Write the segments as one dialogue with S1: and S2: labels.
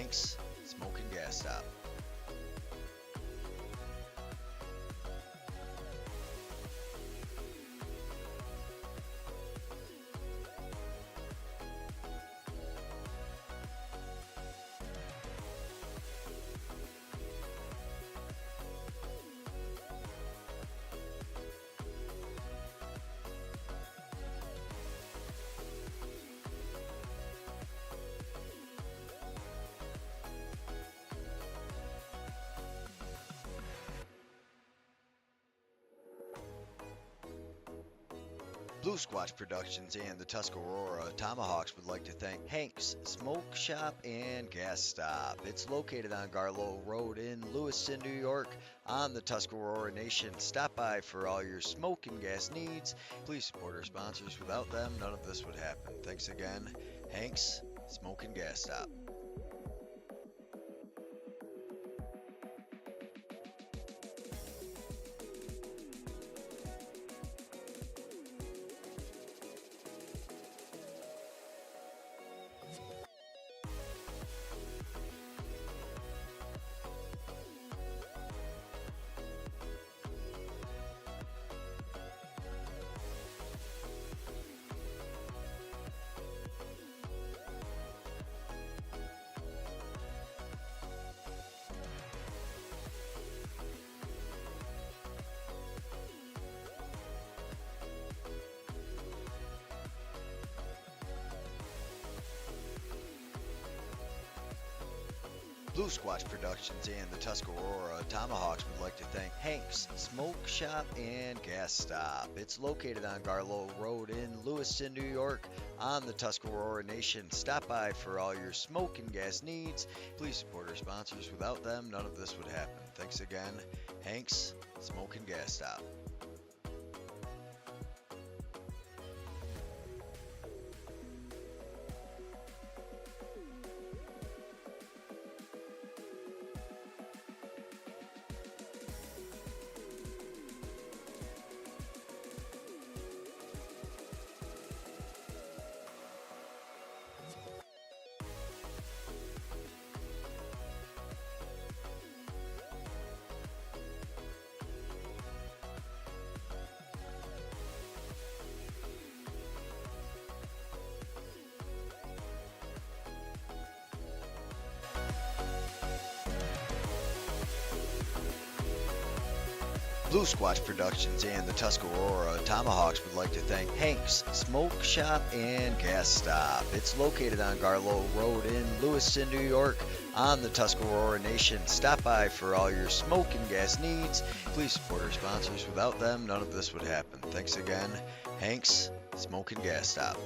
S1: Hank's Smoking Gas Stop. Blue Squatch Productions and the Tuscarora Tomahawks would like to thank Hank's Smoke Shop and Gas Stop. It's located on Garlow Road in Lewiston, New York on the Tuscarora Nation. Stop by for all your smoke and gas needs. Please support our sponsors. Without them, none of this would happen. Thanks again, Hank's Smoke and Gas Stop. Blue Squatch Productions and the Tuscarora Tomahawks would like to thank Hank's Smoke Shop and Gas Stop. It's located on Garlow Road in Lewiston, New York on the Tuscarora Nation. Stop by for all your smoke and gas needs. Please support our sponsors. Without them, none of this would happen. Thanks again, Hank's Smoke and Gas Stop. Blue Squatch Productions and the Tuscarora Tomahawks would like to thank Hank's Smoke Shop and Gas Stop. It's located on Garlow Road in Lewiston, New York on the Tuscarora Nation. Stop by for all your smoke and gas needs. Please support our sponsors. Without them, none of this would happen. Thanks again, Hank's Smoke and Gas Stop.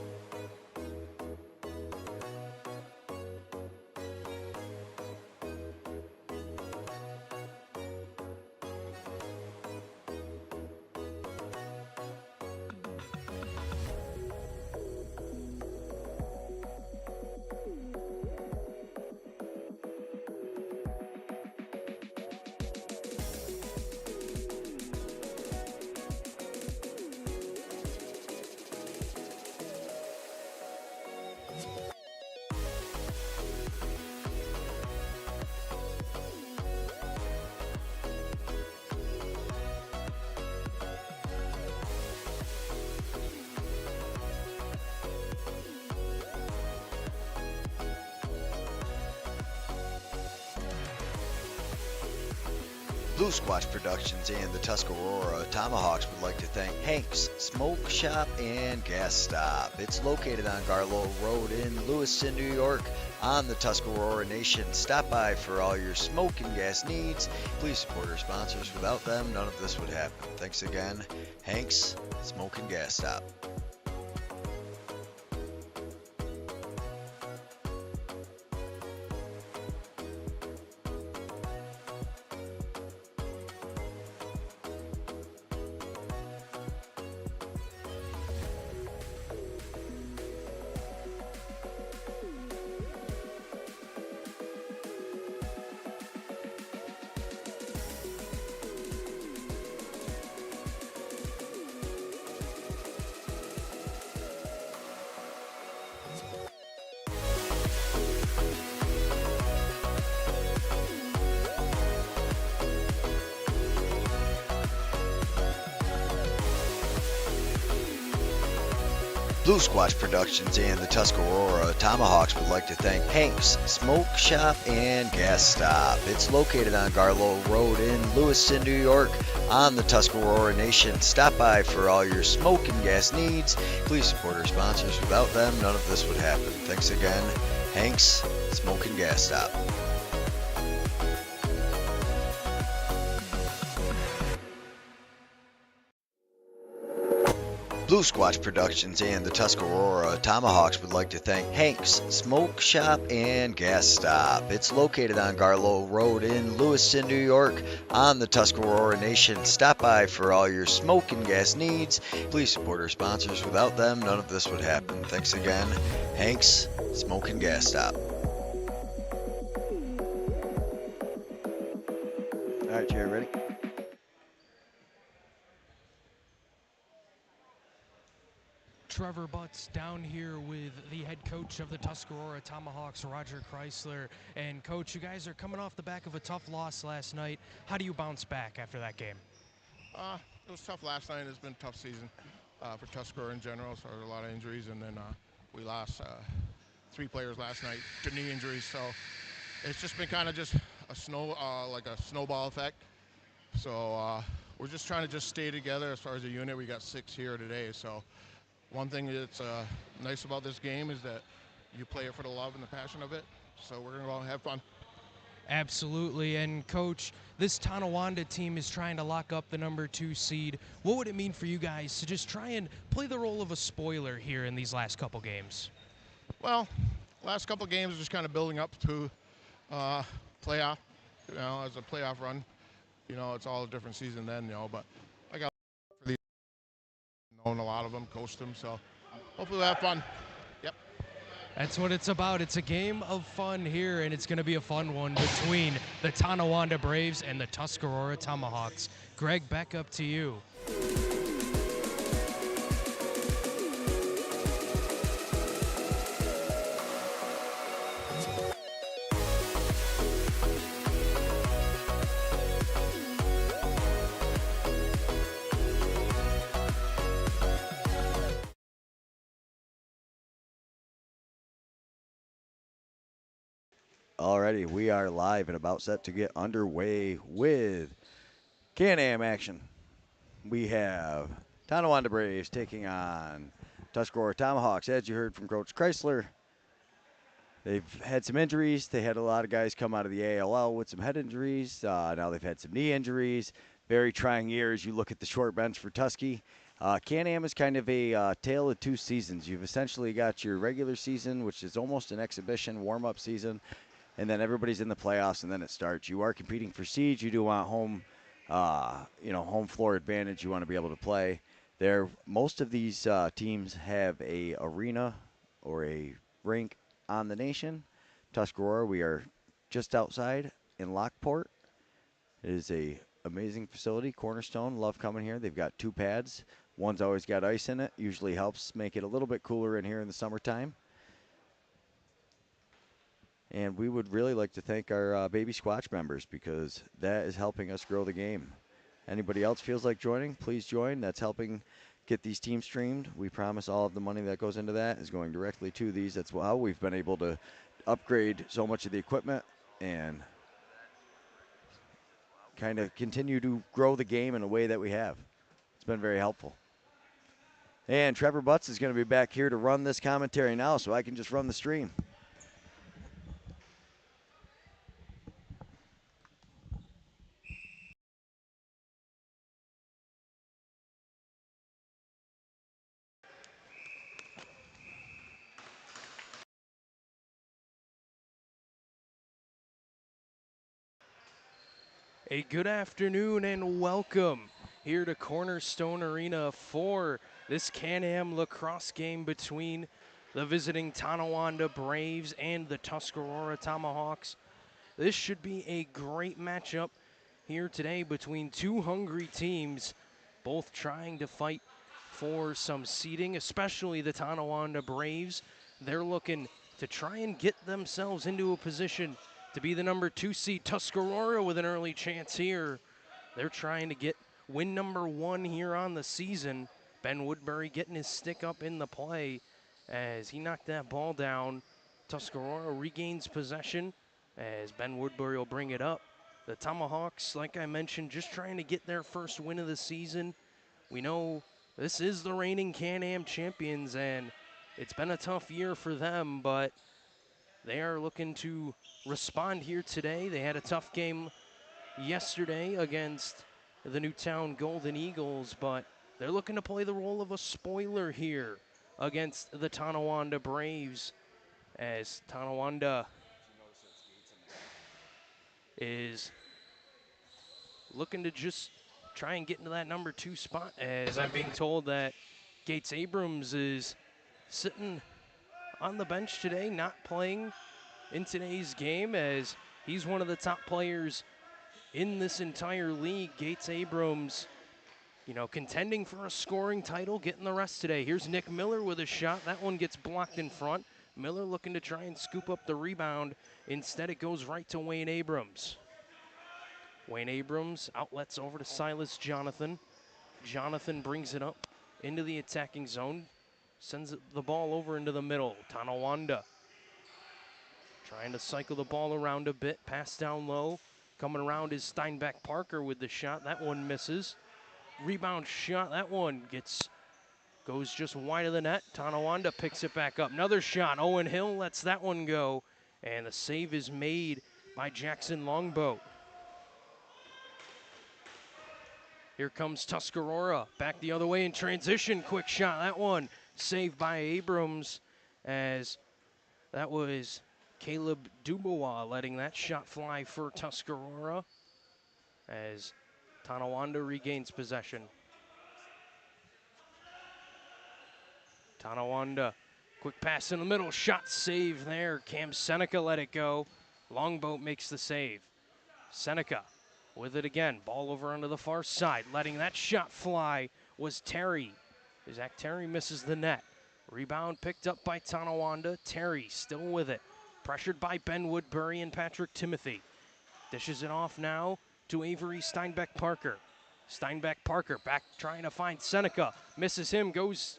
S1: Blue Squatch Productions and the Tuscarora Tomahawks would like to thank Hank's Smoke Shop and Gas Stop. It's located on Garlow Road in Lewiston, New York on the Tuscarora Nation. Stop by for all your smoke and gas needs. Please support our sponsors. Without them, none of this would happen. Thanks again, Hank's Smoke and Gas Stop. Blue Squash Productions and the Tuscarora Tomahawks would like to thank Hank's Smoke Shop and Gas Stop. It's located on Garlow Road in Lewiston, New York on the Tuscarora Nation. Stop by for all your smoke and gas needs. Please support our sponsors. Without them, none of this would happen. Thanks again, Hank's Smoke and Gas Stop. Blue Squash Productions and the Tuscarora Tomahawks would like to thank Hank's Smoke Shop and Gas Stop. It's located on Garlow Road in Lewiston, New York on the Tuscarora Nation. Stop by for all your smoke and gas needs. Please support our sponsors. Without them, none of this would happen. Thanks again, Hank's Smoke and Gas Stop. All right, Jerry, ready?
S2: Trevor Butts down here with the head coach of the Tuscarora Tomahawks, Roger Chrysler. And Coach, you guys are coming off the back of a tough loss last night. How do you bounce back after that game?
S3: It was tough last night. It's been a tough season for Tuscarora in general. So there were a lot of injuries, and then we lost 3 players last night to knee injuries. So it's just been kind of just a like a snowball effect. So we're just trying to just stay together as far as a unit. We got 6 here today. So one thing that's nice about this game is that you play it for the love and the passion of it. So we're going to go and have fun.
S2: Absolutely. And Coach, this Tonawanda team is trying to lock up the number 2 seed. What would it mean for you guys to just try and play the role of a spoiler here in these last couple games?
S3: Well, last couple games are just kind of building up to playoff. You know, as a playoff run, you know, it's all a different season then, you know, but I got for these, known a lot of them, coached them, so hopefully we'll have fun. Yep.
S2: That's what it's about. It's a game of fun here, and it's going to be a fun one between the Tonawanda Braves and the Tuscarora Tomahawks. Greg, back up to you.
S1: Alrighty, we are live and about set to get underway with Can-Am action. We have Tonawanda Braves taking on Tuscarora Tomahawks. As you heard from Coach Chrysler, they've had some injuries. They had a lot of guys come out of the ALL with some head injuries. Now they've had some knee injuries. Very trying year as you look at the short bench for Tusky. Can-Am is kind of a tale of 2 seasons. You've essentially got your regular season, which is almost an exhibition warm-up season, and then everybody's in the playoffs, and then it starts. You are competing for seeds. You do want home, home floor advantage. You want to be able to play. Most of these teams have a arena or a rink on the nation. Tuscarora, we are just outside in Lockport. It is a amazing facility. Cornerstone, love coming here. They've got 2 pads. One's always got ice in it. Usually helps make it a little bit cooler in here in the summertime. And we would really like to thank our Baby Squatch members because that is helping us grow the game. Anybody else feels like joining, please join. That's helping get these teams streamed. We promise all of the money that goes into that is going directly to these. That's how we've been able to upgrade so much of the equipment and kind of continue to grow the game in a way that we have. It's been very helpful. And Trevor Butts is going to be back here to run this commentary now, so I can just run the stream.
S2: A good afternoon and welcome here to Cornerstone Arena for this Can-Am Lacrosse game between the visiting Tonawanda Braves and the Tuscarora Tomahawks. This should be a great matchup here today between 2 hungry teams, both trying to fight for some seeding, especially the Tonawanda Braves. They're looking to try and get themselves into a position to be the number 2 seed. Tuscarora with an early chance here. They're trying to get win number 1 here on the season Ben Woodbury getting his stick up in the play as he knocked that ball down. Tuscarora regains possession as Ben Woodbury will bring it up. The Tomahawks, like I mentioned, just trying to get their first win of the season. We know this is the reigning Can-Am champions, and it's been a tough year for them, but they are looking to respond here today. They had a tough game yesterday against the Newtown Golden Eagles, but they're looking to play the role of a spoiler here against the Tonawanda Braves, as Tonawanda is looking to just try and get into that number 2 spot, as I'm being told that Gates Abrams is sitting on the bench today, not playing in today's game, as he's one of the top players in this entire league. Gates Abrams, you know, contending for a scoring title, getting the rest today. Here's Nick Miller with a shot. That one gets blocked in front. Miller looking to try and scoop up the rebound. Instead, it goes right to Wayne Abrams. Wayne Abrams outlets over to Silas Jonathan. Jonathan brings it up into the attacking zone. Sends the ball over into the middle. Tonawanda trying to cycle the ball around a bit. Pass down low. Coming around is Steinbeck Parker with the shot. That one misses. Rebound shot. That one goes just wide of the net. Tonawanda picks it back up. Another shot. Owen Hill lets that one go. And the save is made by Jackson Longboat. Here comes Tuscarora. Back the other way in transition. Quick shot. That one saved by Abrams, as that was Caleb Dubois letting that shot fly for Tuscarora, as Tonawanda regains possession. Tonawanda, quick pass in the middle, shot save there. Cam Seneca let it go. Longboat makes the save. Seneca with it again, ball over onto the far side. Letting that shot fly was Terry. Zach Terry misses the net. Rebound picked up by Tonawanda. Terry still with it. Pressured by Ben Woodbury and Patrick Timothy. Dishes it off now to Avery Steinbeck Parker. Steinbeck Parker back trying to find Seneca. Misses him, goes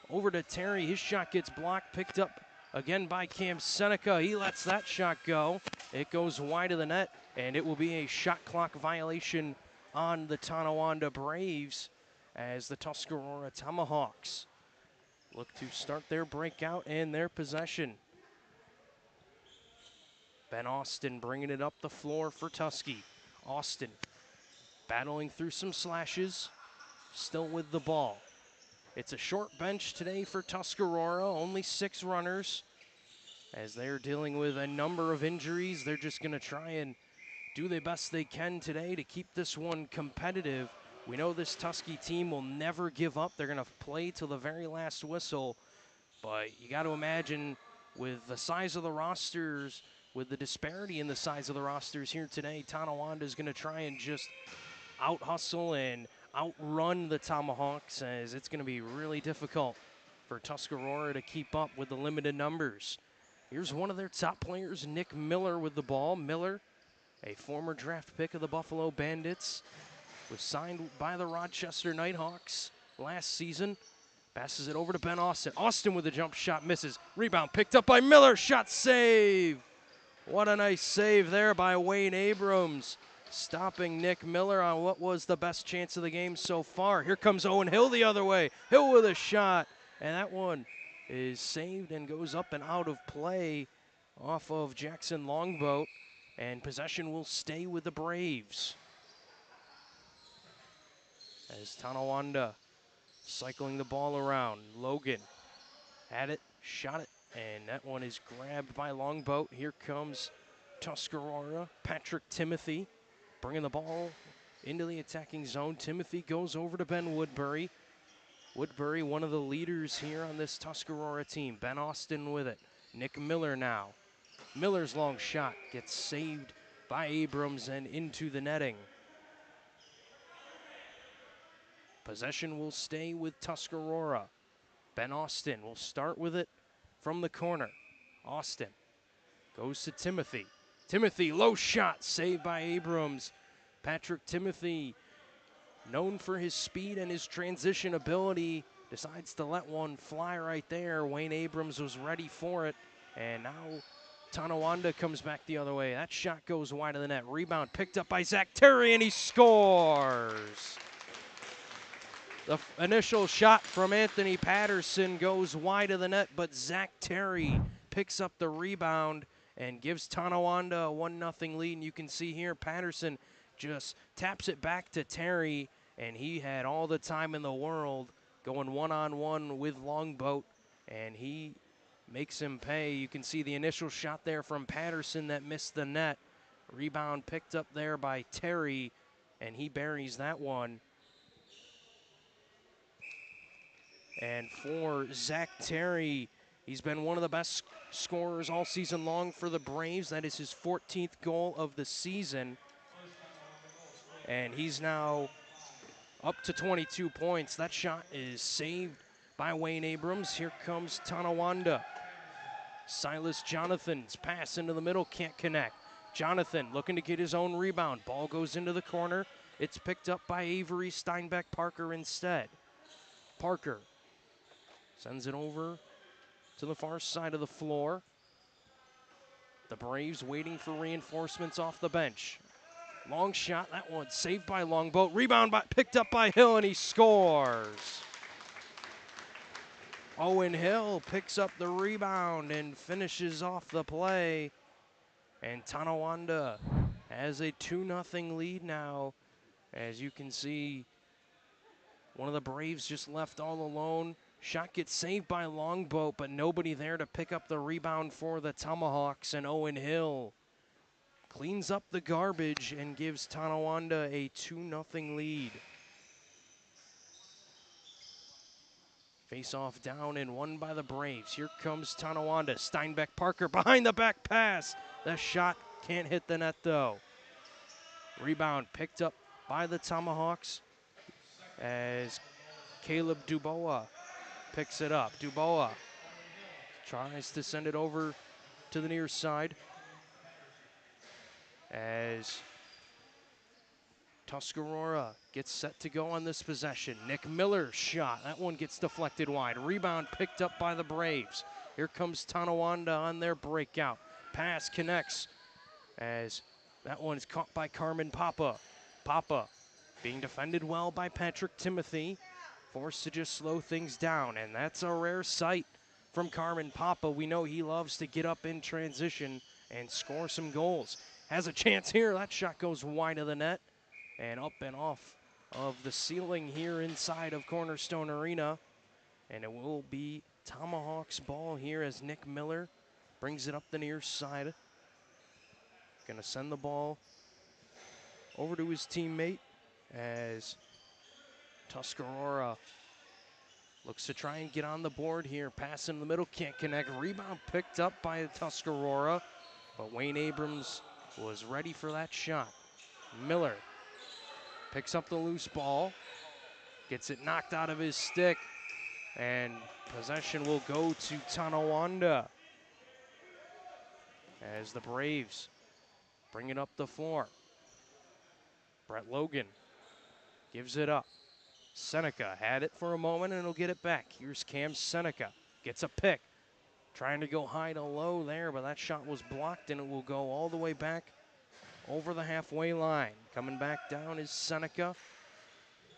S2: over to Terry. His shot gets blocked, picked up again by Cam Seneca. He lets that shot go. It goes wide of the net, and it will be a shot clock violation on the Tonawanda Braves, as the Tuscarora Tomahawks look to start their breakout and their possession. Ben Austin bringing it up the floor for Tusky. Austin battling through some slashes, still with the ball. It's a short bench today for Tuscarora, only 6 runners. As they're dealing with a number of injuries, they're just going to try and do the best they can today to keep this one competitive. We know this Tusky team will never give up. They're going to play till the very last whistle. But you got to imagine, with the size of the rosters, with the disparity in the size of the rosters here today, Tonawanda is going to try and just out-hustle and outrun the Tomahawks, as it's going to be really difficult for Tuscarora to keep up with the limited numbers. Here's one of their top players, Nick Miller, with the ball. Miller, a former draft pick of the Buffalo Bandits, was signed by the Rochester Nighthawks last season. Passes it over to Ben Austin. Austin with a jump shot, misses. Rebound picked up by Miller. Shot save. What a nice save there by Wayne Abrams, stopping Nick Miller on what was the best chance of the game so far. Here comes Owen Hill the other way. Hill with a shot, and that one is saved and goes up and out of play off of Jackson Longboat, and possession will stay with the Braves, as Tonawanda cycling the ball around. Logan had it, shot it, and that one is grabbed by Longboat. Here comes Tuscarora. Patrick Timothy bringing the ball into the attacking zone. Timothy goes over to Ben Woodbury. Woodbury, one of the leaders here on this Tuscarora team. Ben Austin with it. Nick Miller now. Miller's long shot gets saved by Abrams and into the netting. Possession will stay with Tuscarora. Ben Austin will start with it from the corner. Austin goes to Timothy. Timothy, low shot, saved by Abrams. Patrick Timothy known for his speed and his transition ability, decides to let one fly right there. Wayne Abrams was ready for it, and now Tonawanda comes back the other way. That shot goes wide of the net. Rebound picked up by Zach Terry, and he scores. The initial shot from Anthony Patterson goes wide of the net, but Zach Terry picks up the rebound and gives Tonawanda a 1-0 lead. And you can see here Patterson just taps it back to Terry, and he had all the time in the world going one-on-one with Longboat, and he makes him pay. You can see the initial shot there from Patterson that missed the net. Rebound picked up there by Terry, and he buries that one. And for Zach Terry, he's been one of the best scorers all season long for the Braves. That is his 14th goal of the season. And he's now up to 22 points. That shot is saved by Wayne Abrams. Here comes Tonawanda. Silas Jonathan's pass into the middle, can't connect. Jonathan looking to get his own rebound. Ball goes into the corner. It's picked up by Avery Steinbeck Parker instead. Parker sends it over to the far side of the floor. The Braves waiting for reinforcements off the bench. Long shot, that one saved by Longboat. Rebound picked up by Hill, and he scores. Owen Hill picks up the rebound and finishes off the play. And Tonawanda has a 2-0 lead now. As you can see, one of the Braves just left all alone. Shot gets saved by Longboat, but nobody there to pick up the rebound for the Tomahawks. And Owen Hill cleans up the garbage and gives Tonawanda a 2-0 lead. Face-off down and won by the Braves. Here comes Tonawanda. Steinbeck Parker behind the back pass. The shot can't hit the net though. Rebound picked up by the Tomahawks as Caleb Dubois picks it up. Dubois tries to send it over to the near side as Tuscarora gets set to go on this possession. Nick Miller's shot. That one gets deflected wide. Rebound picked up by the Braves. Here comes Tonawanda on their breakout. Pass connects as that one is caught by Carmen Papa. Papa being defended well by Patrick Timothy. Forced to just slow things down, and that's a rare sight from Carmen Papa. We know he loves to get up in transition and score some goals. Has a chance here. That shot goes wide of the net and up and off of the ceiling here inside of Cornerstone Arena. And it will be Tomahawks ball here as Nick Miller brings it up the near side. Gonna send the ball over to his teammate as Tuscarora looks to try and get on the board here. Pass in the middle, can't connect. Rebound picked up by Tuscarora, but Wayne Abrams was ready for that shot. Miller picks up the loose ball, gets it knocked out of his stick, and possession will go to Tonawanda as the Braves bring it up the floor. Brett Logan gives it up. Seneca had it for a moment and he'll get it back. Here's Cam Seneca, gets a pick. Trying to go high to low there, but that shot was blocked and it will go all the way back over the halfway line. Coming back down is Seneca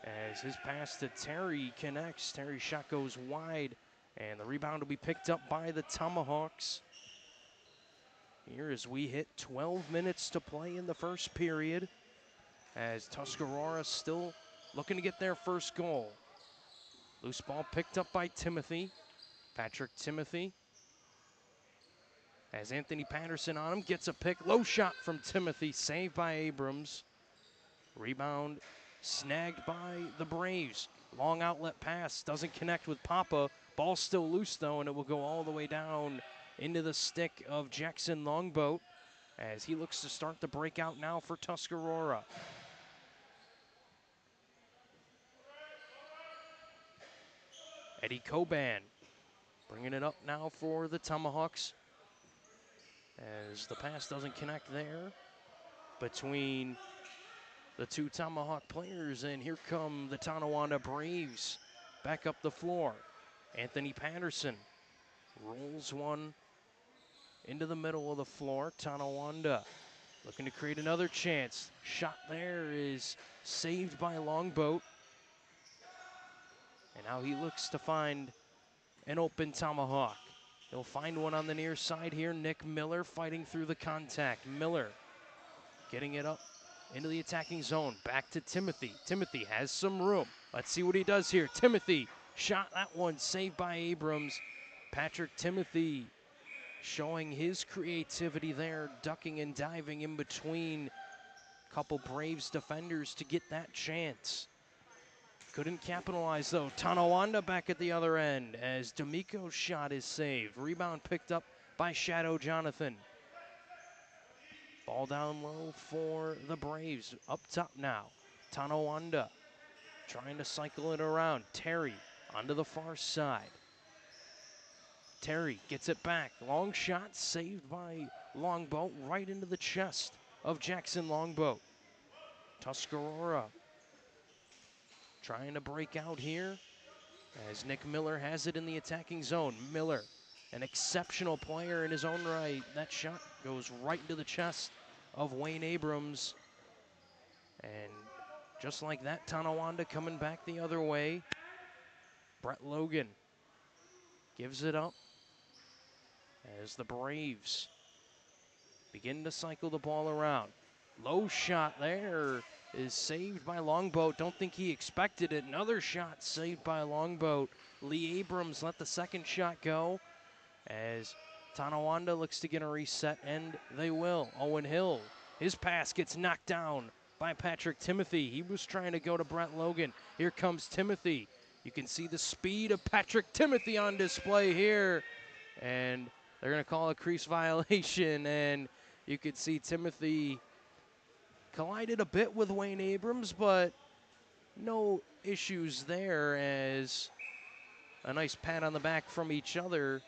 S2: as his pass to Terry connects. Terry's shot goes wide and the rebound will be picked up by the Tomahawks. Here as we hit 12 minutes to play in the first period as Tuscarora still looking to get their first goal. Loose ball picked up by Timothy. Patrick Timothy. As Anthony Patterson on him, gets a pick. Low shot from Timothy, saved by Abrams. Rebound snagged by the Braves. Long outlet pass, doesn't connect with Papa. Ball still loose though, and it will go all the way down into the stick of Jackson Longboat as he looks to start the breakout now for Tuscarora. Eddie Coban bringing it up now for the Tomahawks as the pass doesn't connect there between the two Tomahawk players, and here come the Tonawanda Braves back up the floor. Anthony Patterson rolls one into the middle of the floor. Tonawanda looking to create another chance. Shot there is saved by Longboat. And now he looks to find an open Tomahawk. He'll find one on the near side here. Nick Miller fighting through the contact. Miller getting it up into the attacking zone. Back to Timothy. Timothy has some room. Let's see what he does here. Timothy shot that one, saved by Abrams. Patrick Timothy showing his creativity there, ducking and diving in between a couple Braves defenders to get that chance. Couldn't capitalize though. Tonawanda back at the other end as D'Amico's shot is saved. Rebound picked up by Shadow Jonathan. Ball down low for the Braves. Up top now. Tonawanda trying to cycle it around. Terry onto the far side. Terry gets it back. Long shot saved by Longboat right into the chest of Jackson Longboat. Tuscarora trying to break out here as Nick Miller has it in the attacking zone. Miller, an exceptional player in his own right. That shot goes right into the chest of Wayne Abrams. And just like that, Tonawanda coming back the other way. Brett Logan gives it up as the Braves begin to cycle the ball around. Low shot there is saved by Longboat. Don't think he expected it. Another shot saved by Longboat. Lee Abrams let the second shot go as Tonawanda looks to get a reset, and they will. Owen Hill, his pass gets knocked down by Patrick Timothy. He was trying to go to Brett Logan. Here comes Timothy. You can see the speed of Patrick Timothy on display here. And they're going to call a crease violation, and you could see Timothy collided a bit with Wayne Abrams, but no issues there, as a nice pat on the back from each other,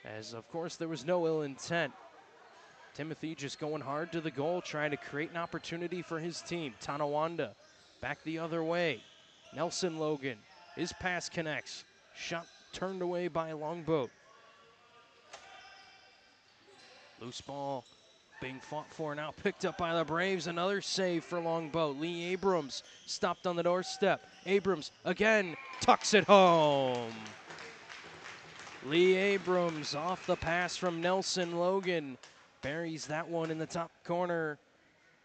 S2: as of course there was no ill intent. Timothy just going hard to the goal, trying to create an opportunity for his team. Tonawanda back the other way. Nelson Logan, his pass connects. Shot turned away by Longboat. Loose ball being fought for now, picked up by the Braves. Another save for Longboat. Lee Abrams stopped on the doorstep. Abrams again tucks it home. Lee Abrams off the pass from Nelson Logan buries that one in the top corner,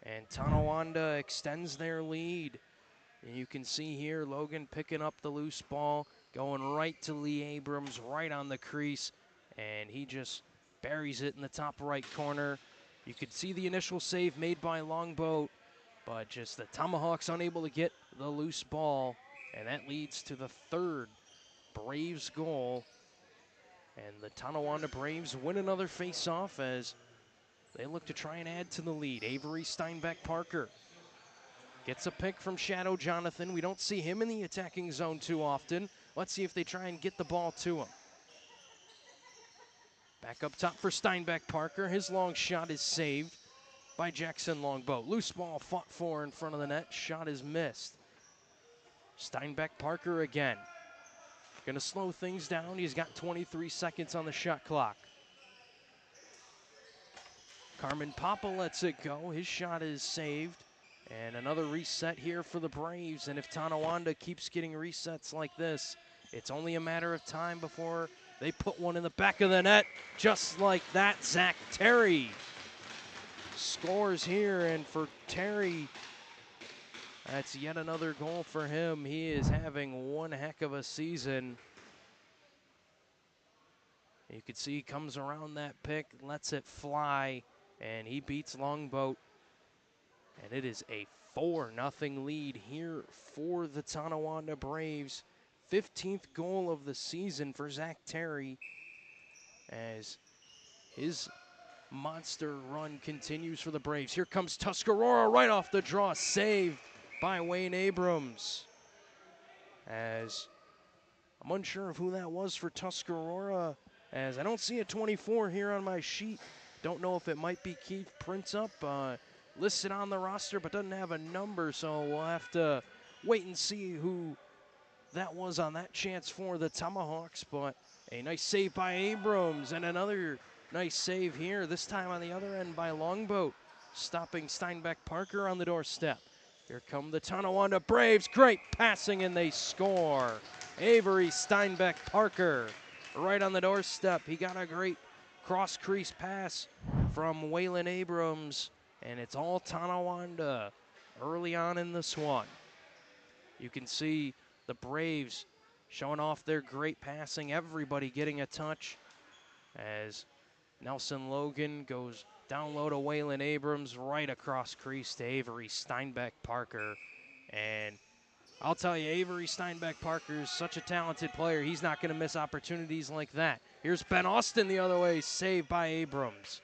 S2: and Tonawanda extends their lead. And you can see here Logan picking up the loose ball, going right to Lee Abrams, right on the crease, and he just buries it in the top right corner. You could see the initial save made by Longboat, but just the Tomahawks unable to get the loose ball, and that leads to the third Braves goal. And the Tonawanda Braves win another face-off as they look to try and add to the lead. Avery Steinbeck Parker gets a pick from Shadow Jonathan. We don't see him in the attacking zone too often. Let's see if they try and get the ball to him. Back up top for Steinbeck Parker. His long shot is saved by Jackson Longboat. Loose ball fought for in front of the net. Shot is missed. Steinbeck Parker again. Going to slow things down. He's got 23 seconds on the shot clock. Carmen Papa lets it go. His shot is saved. And another reset here for the Braves. And if Tonawanda keeps getting resets like this, it's only a matter of time before they put one in the back of the net. Just like that, Zach Terry scores here. And for Terry, that's yet another goal for him. He is having one heck of a season. You can see he comes around that pick, lets it fly, and he beats Longboat. And it is a 4-0 lead here for the Tonawanda Braves. 15th goal of the season for Zach Terry as his monster run continues for the Braves. Here comes Tuscarora right off the draw, saved by Wayne Abrams. As I'm unsure of who that was for Tuscarora, as I don't see a 24 here on my sheet. Don't know if it might be Keith Printup. listed on the roster but doesn't have a number, so we'll have to wait and see who that was on that chance for the Tomahawks. But a nice save by Abrams, and another nice save here, this time on the other end by Longboat, stopping Steinbeck Parker on the doorstep. Here come the Tonawanda Braves. Great passing, and they score. Avery Steinbeck Parker right on the doorstep. He got a great cross crease pass from Waylon Abrams, and it's all Tonawanda early on in this one. You can see the Braves showing off their great passing, everybody getting a touch as Nelson Logan goes down low to Waylon Abrams, right across crease to Avery Steinbeck Parker. And I'll tell you, Avery Steinbeck Parker is such a talented player. He's not going to miss opportunities like that. Here's Ben Austin the other way, saved by Abrams.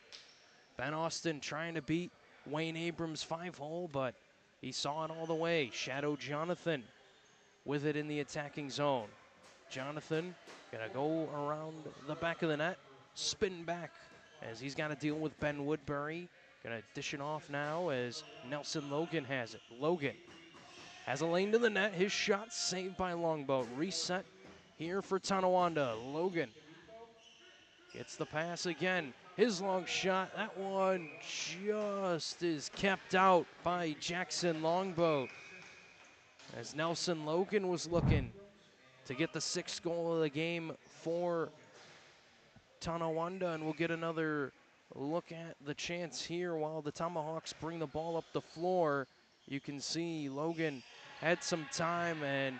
S2: Ben Austin trying to beat Wayne Abrams' 5-hole, but he saw it all the way. Shadow Jonathan with it in the attacking zone. Jonathan gonna go around the back of the net, spin back as he's got to deal with Ben Woodbury. Gonna dish it off now as Nelson Logan has it. Logan has a lane to the net. His shot saved by Longboat. Reset here for Tonawanda. Logan gets the pass again. His long shot, that one just is kept out by Jackson Longboat, as Nelson Logan was looking to get the 6th goal of the game for Tonawanda. And we'll get another look at the chance here while the Tomahawks bring the ball up the floor. You can see Logan had some time and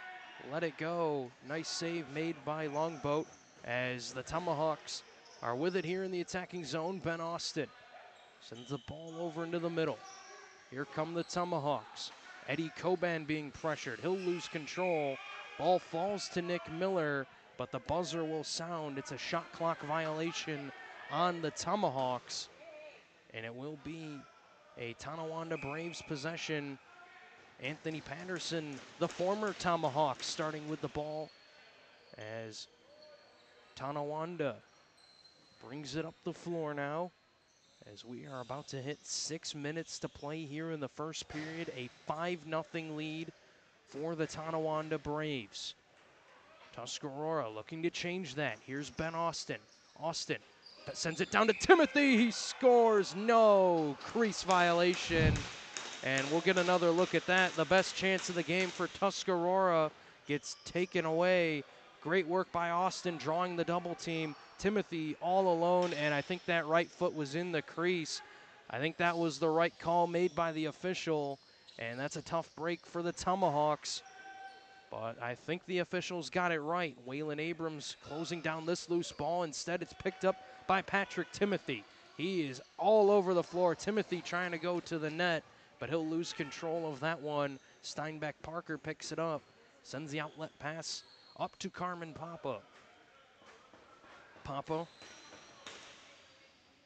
S2: let it go. Nice save made by Longboat as the Tomahawks are with it here in the attacking zone. Ben Austin sends the ball over into the middle. Here come the Tomahawks. Eddie Coban being pressured. He'll lose control. Ball falls to Nick Miller, but the buzzer will sound. It's a shot clock violation on the Tomahawks, and it will be a Tonawanda Braves possession. Anthony Patterson, the former Tomahawk, starting with the ball as Tonawanda brings it up the floor now, as we are about to hit 6 minutes to play here in the first period. A 5-0 lead for the Tonawanda Braves. Tuscarora looking to change that. Here's Ben Austin. Austin sends it down to Timothy. He scores. No crease violation. And we'll get another look at that. The best chance of the game for Tuscarora gets taken away. Great work by Austin drawing the double team. Timothy all alone, and I think that right foot was in the crease. I think that was the right call made by the official, and that's a tough break for the Tomahawks. But I think the officials got it right. Waylon Abrams closing down this loose ball. Instead, it's picked up by Patrick Timothy. He is all over the floor. Timothy trying to go to the net, but he'll lose control of that one. Steinbeck Parker picks it up, sends the outlet pass up to Carmen Papa. Papa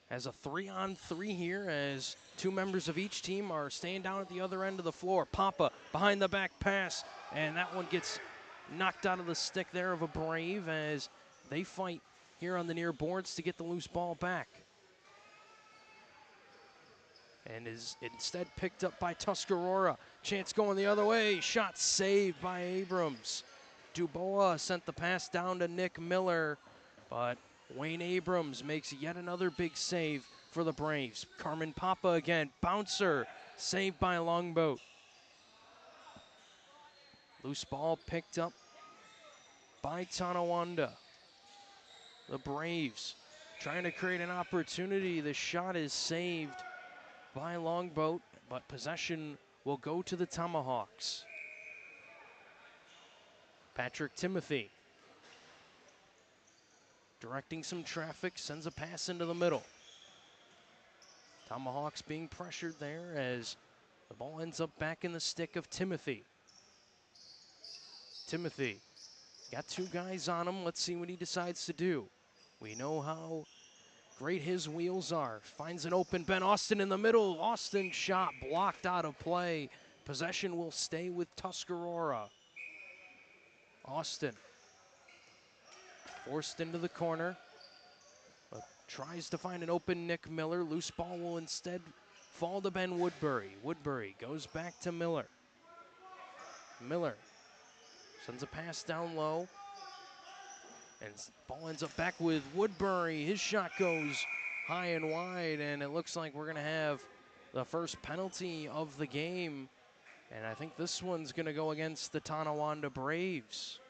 S2: has a 3-on-3 here as 2 members of each team are staying down at the other end of the floor. Papa behind the back pass, and that one gets knocked out of the stick there of a Brave as they fight here on the near boards to get the loose ball back. And is instead picked up by Tuscarora. Chance going the other way. Shot saved by Abrams. Dubois sent the pass down to Nick Miller, but Wayne Abrams makes yet another big save for the Braves. Carmen Papa again. Bouncer saved by Longboat. Loose ball picked up by Tonawanda. The Braves trying to create an opportunity. The shot is saved by Longboat, but possession will go to the Tomahawks. Patrick Timothy directing some traffic, sends a pass into the middle. Tomahawks being pressured there as the ball ends up back in the stick of Timothy. Timothy got 2 guys on him. Let's see what he decides to do. We know how great his wheels are. Finds an open Ben Austin in the middle. Austin shot blocked out of play. Possession will stay with Tuscarora. Austin forced into the corner, but tries to find an open Nick Miller. Loose ball will instead fall to Ben Woodbury. Woodbury goes back to Miller. Miller sends a pass down low. And ball ends up back with Woodbury. His shot goes high and wide, and it looks like we're going to have the first penalty of the game. And I think this one's going to go against the Tonawanda Braves.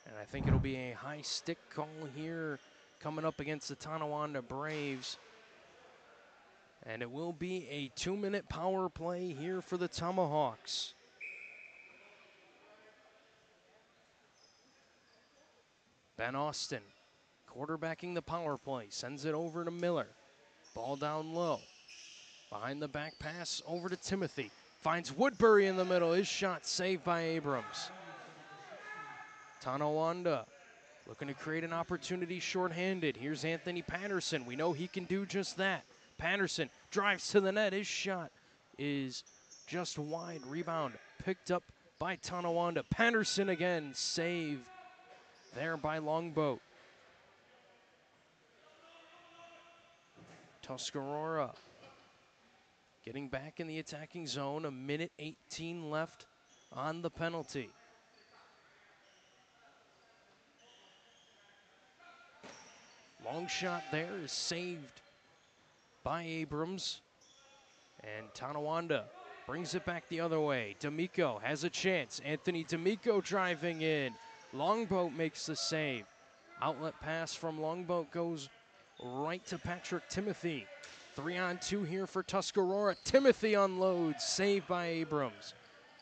S2: And I think it'll be a high stick call here coming up against the Tonawanda Braves. And it will be a 2-minute power play here for the Tomahawks. Ben Austin quarterbacking the power play, sends it over to Miller. Ball down low. Behind the back pass over to Timothy. Finds Woodbury in the middle. His shot saved by Abrams. Tonawanda looking to create an opportunity shorthanded. Here's Anthony Patterson. We know he can do just that. Patterson drives to the net. His shot is just wide. Rebound picked up by Tonawanda. Patterson again, saved there by Longboat. Tuscarora getting back in the attacking zone. 1:18 left on the penalty. Long shot there is saved by Abrams. And Tonawanda brings it back the other way. D'Amico has a chance. Anthony D'Amico driving in. Longboat makes the save. Outlet pass from Longboat goes right to Patrick Timothy. 3-on-2 here for Tuscarora. Timothy unloads, saved by Abrams.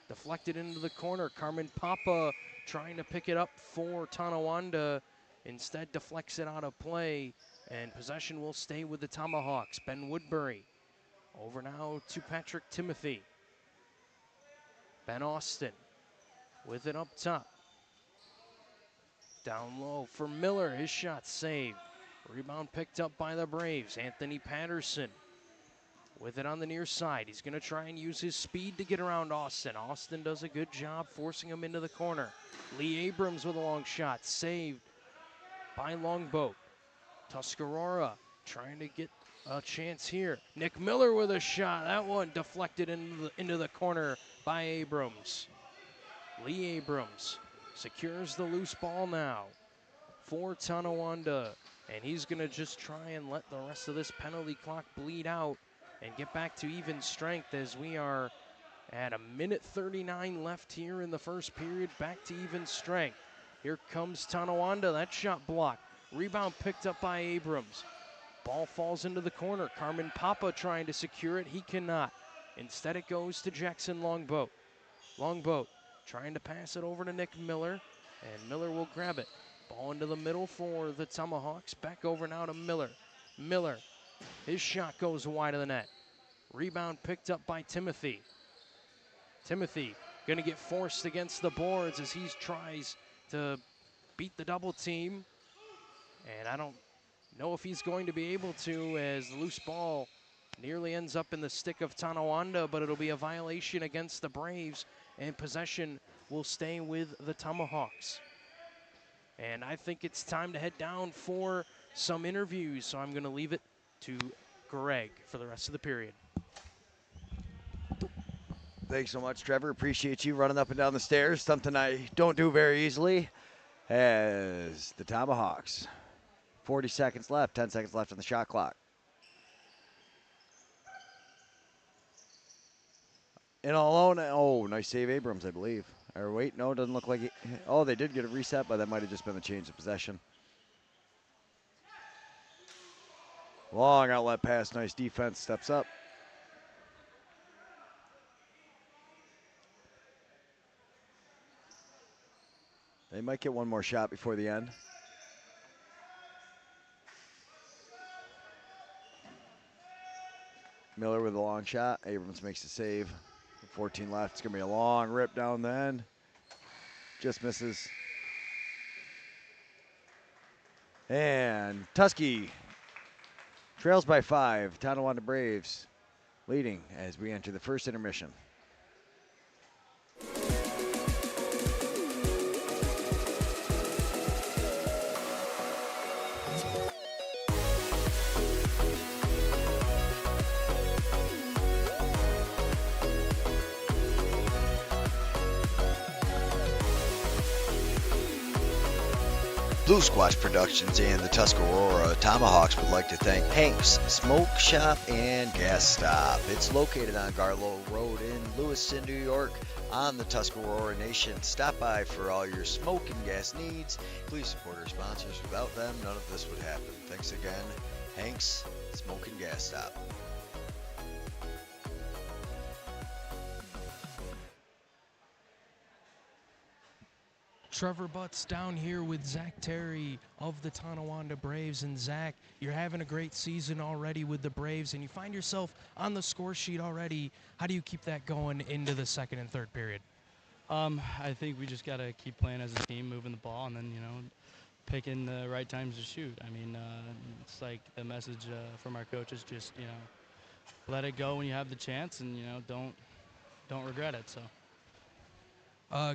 S2: Deflected into the corner. Carmen Papa trying to pick it up for Tonawanda. Instead deflects it out of play, and possession will stay with the Tomahawks. Ben Woodbury over now to Patrick Timothy. Ben Austin with it up top. Down low for Miller. His shot saved. Rebound picked up by the Braves. Anthony Patterson with it on the near side. He's going to try and use his speed to get around Austin. Austin does a good job forcing him into the corner. Lee Abrams with a long shot. Saved by Longboat. Tuscarora trying to get a chance here. Nick Miller with a shot. That one deflected into the corner by Abrams. Lee Abrams secures the loose ball now for Tonawanda. And he's going to just try and let the rest of this penalty clock bleed out and get back to even strength as we are at 1:39 left here in the first period. Back to even strength. Here comes Tonawanda. That shot blocked. Rebound picked up by Abrams. Ball falls into the corner. Carmen Papa trying to secure it. He cannot. Instead it goes to Jackson Longboat. Longboat trying to pass it over to Nick Miller. And Miller will grab it. Ball into the middle for the Tomahawks. Back over now to Miller. Miller. His shot goes wide of the net. Rebound picked up by Timothy. Timothy going to get forced against the boards as he tries to beat the double team. And I don't know if he's going to be able to, as the loose ball nearly ends up in the stick of Tonawanda, but it'll be a violation against the Braves, and possession will stay with the Tomahawks. And I think it's time to head down for some interviews, so I'm going to leave it to Greg for the rest of the period.
S1: Thanks so much, Trevor. Appreciate you running up and down the stairs, something I don't do very easily, as the Tomahawks. 40 seconds left, 10 seconds left on the shot clock. In alone, oh, nice save, Abrams, I believe. Or wait, no, it doesn't look like it. Oh, they did get a reset, but that might have just been the change of possession. Long outlet pass, nice defense, steps up. They might get one more shot before the end. Miller with a long shot. Abrams makes the save. 14 left. It's going to be a long rip down the end. Just misses. And Tusky trails by 5. Tonawanda Braves leading as we enter the first intermission. Blue Squatch Productions and the Tuscarora Tomahawks would like to thank Hank's Smoke Shop and Gas Stop. It's located on Garlow Road in Lewiston, New York, on the Tuscarora Nation. Stop by for all your smoke and gas needs. Please support our sponsors. Without them, none of this would happen. Thanks again, Hank's Smoke and Gas Stop.
S2: Trevor Butts down here with Zach Terry of the Tonawanda Braves. And Zach, you're having a great season already with the Braves, and you find yourself on the score sheet already. How do you keep that going into the second and third period?
S4: I think we just got to keep playing as a team, moving the ball, and then, picking the right times to shoot. I mean, it's like the message from our coaches, just, let it go when you have the chance, and, don't regret it. So.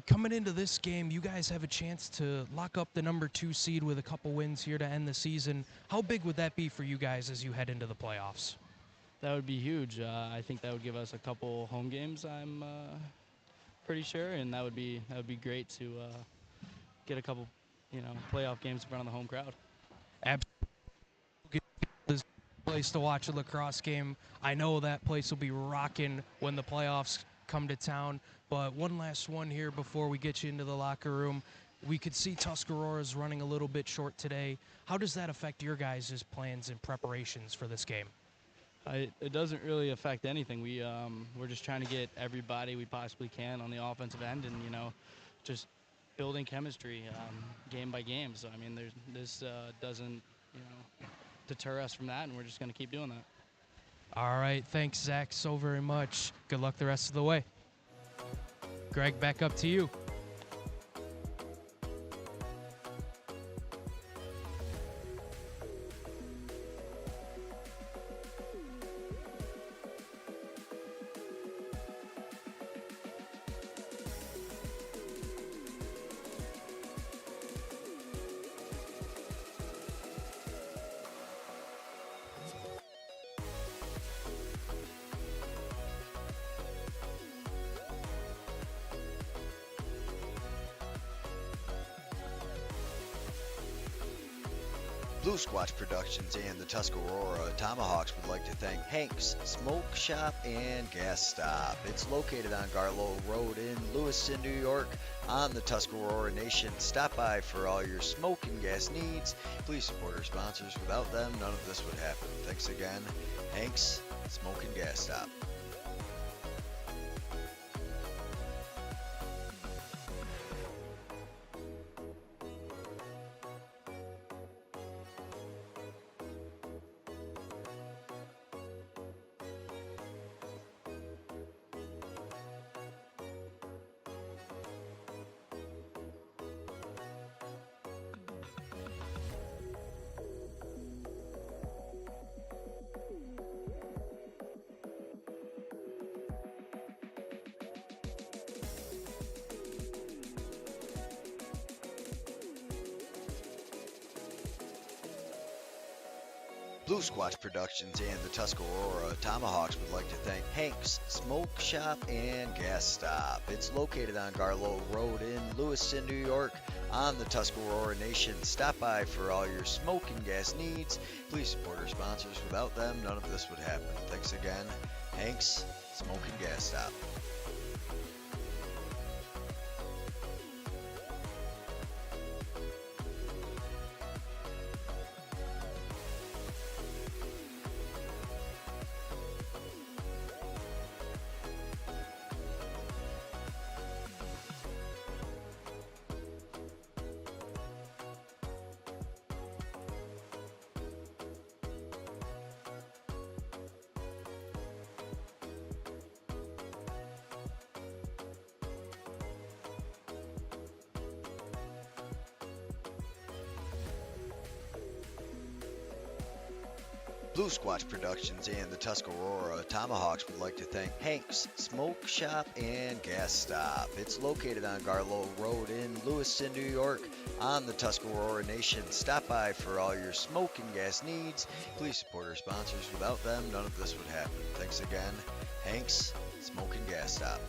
S2: Coming into this game, you guys have a chance to lock up the number 2 seed with a couple wins here to end the season. How big would that be for you guys as you head into the playoffs?
S4: That would be huge. I think that would give us a couple home games, I'm pretty sure, and that would be great to get a couple, playoff games in front of the home crowd.
S2: Absolutely. This place to watch a lacrosse game. I know that place will be rocking when the playoffs come to town. But one last one here before we get you into the locker room. We could see Tuscarora's running a little bit short today. How does that affect your guys' plans and preparations for this game?
S4: It doesn't really affect anything. We're just trying to get everybody we possibly can on the offensive end, and just building chemistry game by game. So I mean, this doesn't deter us from that, and we're just going to keep doing that.
S2: All right, thanks Zach so very much. Good luck the rest of the way. Greg, back up to you.
S1: Blue Squatch Productions and the Tuscarora Tomahawks would like to thank Hank's Smoke Shop and Gas Stop. It's located on Garlow Road in Lewiston, New York, on the Tuscarora Nation. Stop by for all your smoke and gas needs. Please support our sponsors. Without them, none of this would happen. Thanks again, Hank's Smoke and Gas Stop. Blue Squatch Productions and the Tuscarora Tomahawks would like to thank Hank's Smoke Shop and Gas Stop. It's located on Garlow Road in Lewiston, New York, on the Tuscarora Nation. Stop by for all your smoke and gas needs. Please support our sponsors. Without them, none of this would happen. Thanks again, Hank's Smoke and Gas Stop. Blue Squatch Productions and the Tuscarora Tomahawks would like to thank Hank's Smoke Shop and Gas Stop. It's located on Garlow Road in Lewiston, New York, on the Tuscarora Nation. Stop by for all your smoke and gas needs. Please support our sponsors. Without them, none of this would happen. Thanks again, Hank's Smoke and Gas Stop.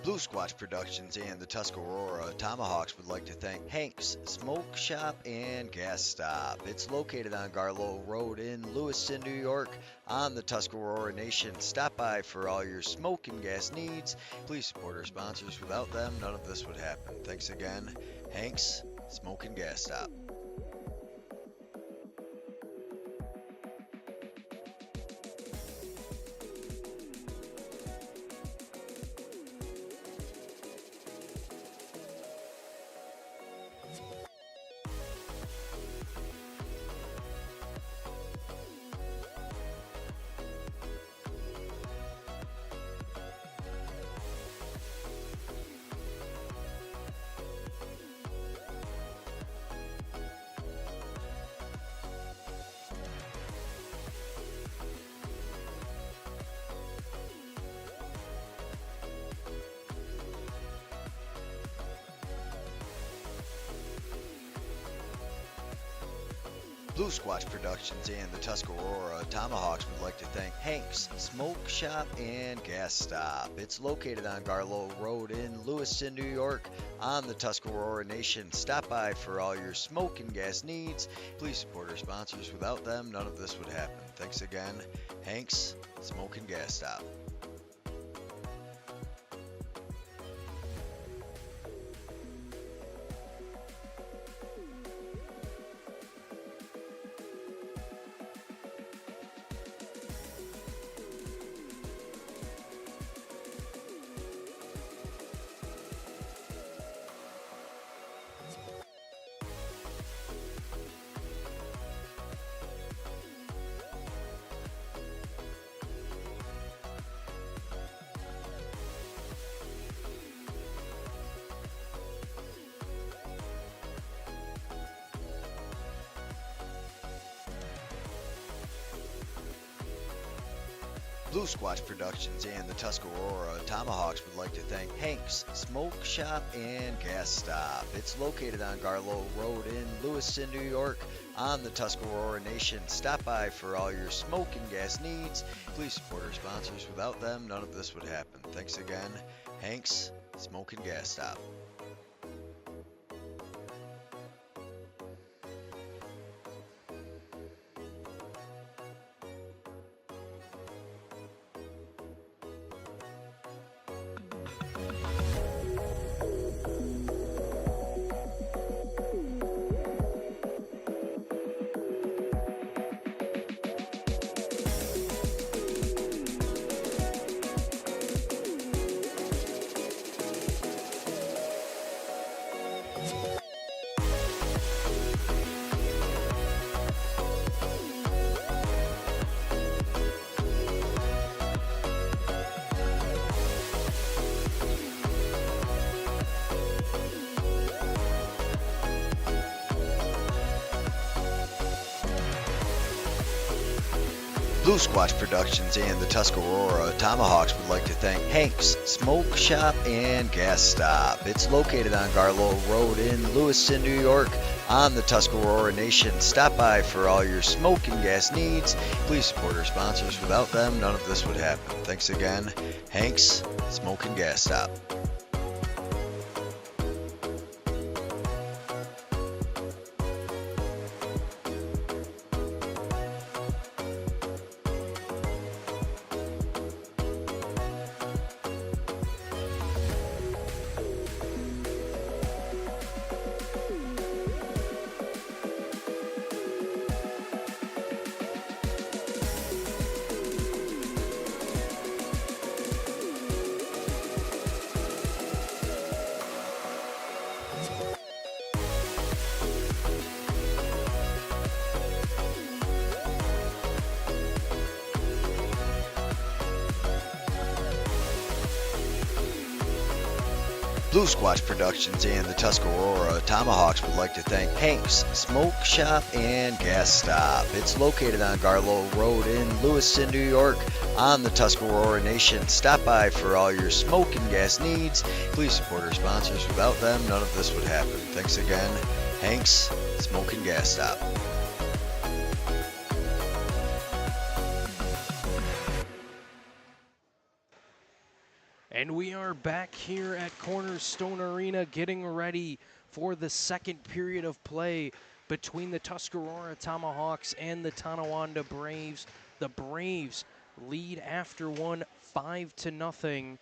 S1: Blue Squatch Productions and the Tuscarora Tomahawks would like to thank Hank's Smoke Shop and Gas Stop. It's located on Garlow Road in Lewiston, New York on the Tuscarora Nation. Stop by for all your smoke and gas needs. Please support our sponsors. Without them, none of this would happen. Thanks again, Hank's Smoke and Gas Stop. Blue Squatch Productions and the Tuscarora Tomahawks would like to thank Hank's Smoke Shop and Gas Stop. It's located on Garlow Road in Lewiston, New York on the Tuscarora Nation. Stop by for all your smoke and gas needs. Please support our sponsors. Without them, none of this would happen. Thanks again, Hank's Smoke and Gas Stop. Blue Squatch Productions and the Tuscarora Tomahawks would like to thank Hank's Smoke Shop and Gas Stop. It's located on Garlow Road in Lewiston, New York on the Tuscarora Nation. Stop by for all your smoke and gas needs. Please support our sponsors. Without them, none of this would happen. Thanks again, Hank's Smoke and Gas Stop. Blue Squatch Productions and the Tuscarora Tomahawks would like to thank Hank's Smoke Shop and Gas Stop. It's located on Garlow Road in Lewiston, New York on the Tuscarora Nation. Stop by for all your smoke and gas needs. Please support our sponsors. Without them, none of this would happen. Thanks again, Hank's Smoke and Gas Stop. Blue Squatch Productions and the Tuscarora Tomahawks would like to thank Hank's Smoke Shop and Gas Stop. It's located on Garlow Road in Lewiston, New York on the Tuscarora Nation. Stop by for all your smoke and gas needs. Please support our sponsors. Without them, none of this would happen. Thanks again, Hank's Smoke and Gas Stop.
S2: And we are back here at Cornerstone Arena getting ready for the second period of play between the Tuscarora Tomahawks and the Tonawanda Braves. The Braves lead after one 5-0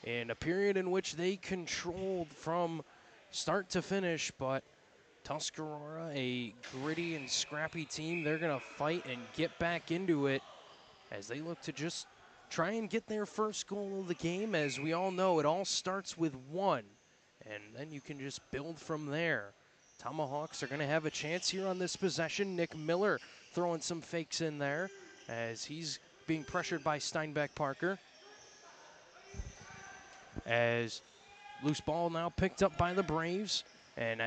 S2: in a period in which they controlled from start to finish, but Tuscarora, a gritty and scrappy team, they're going to fight and get back into it as they look to just try and get their first goal of the game. As we all know, it all starts with one, and then you can just build from there. Tomahawks are going to have a chance here on this possession. Nick Miller throwing some fakes in there as he's being pressured by Steinbeck Parker. As loose ball now picked up by the Braves, and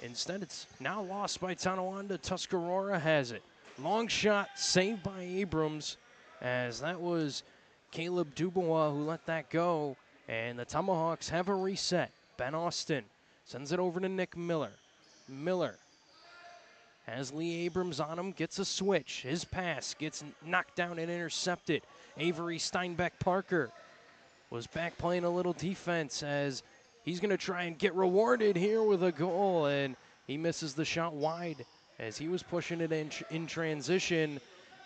S2: instead it's now lost by Tonawanda. Tuscarora has it. Long shot saved by Abrams, as that was Caleb Dubois who let that go. And the Tomahawks have a reset. Ben Austin sends it over to Nick Miller. Miller has Lee Abrams on him, gets a switch. His pass gets knocked down and intercepted. Avery Steinbeck Parker was back playing a little defense as he's going to try and get rewarded here with a goal, and he misses the shot wide as he was pushing it in transition.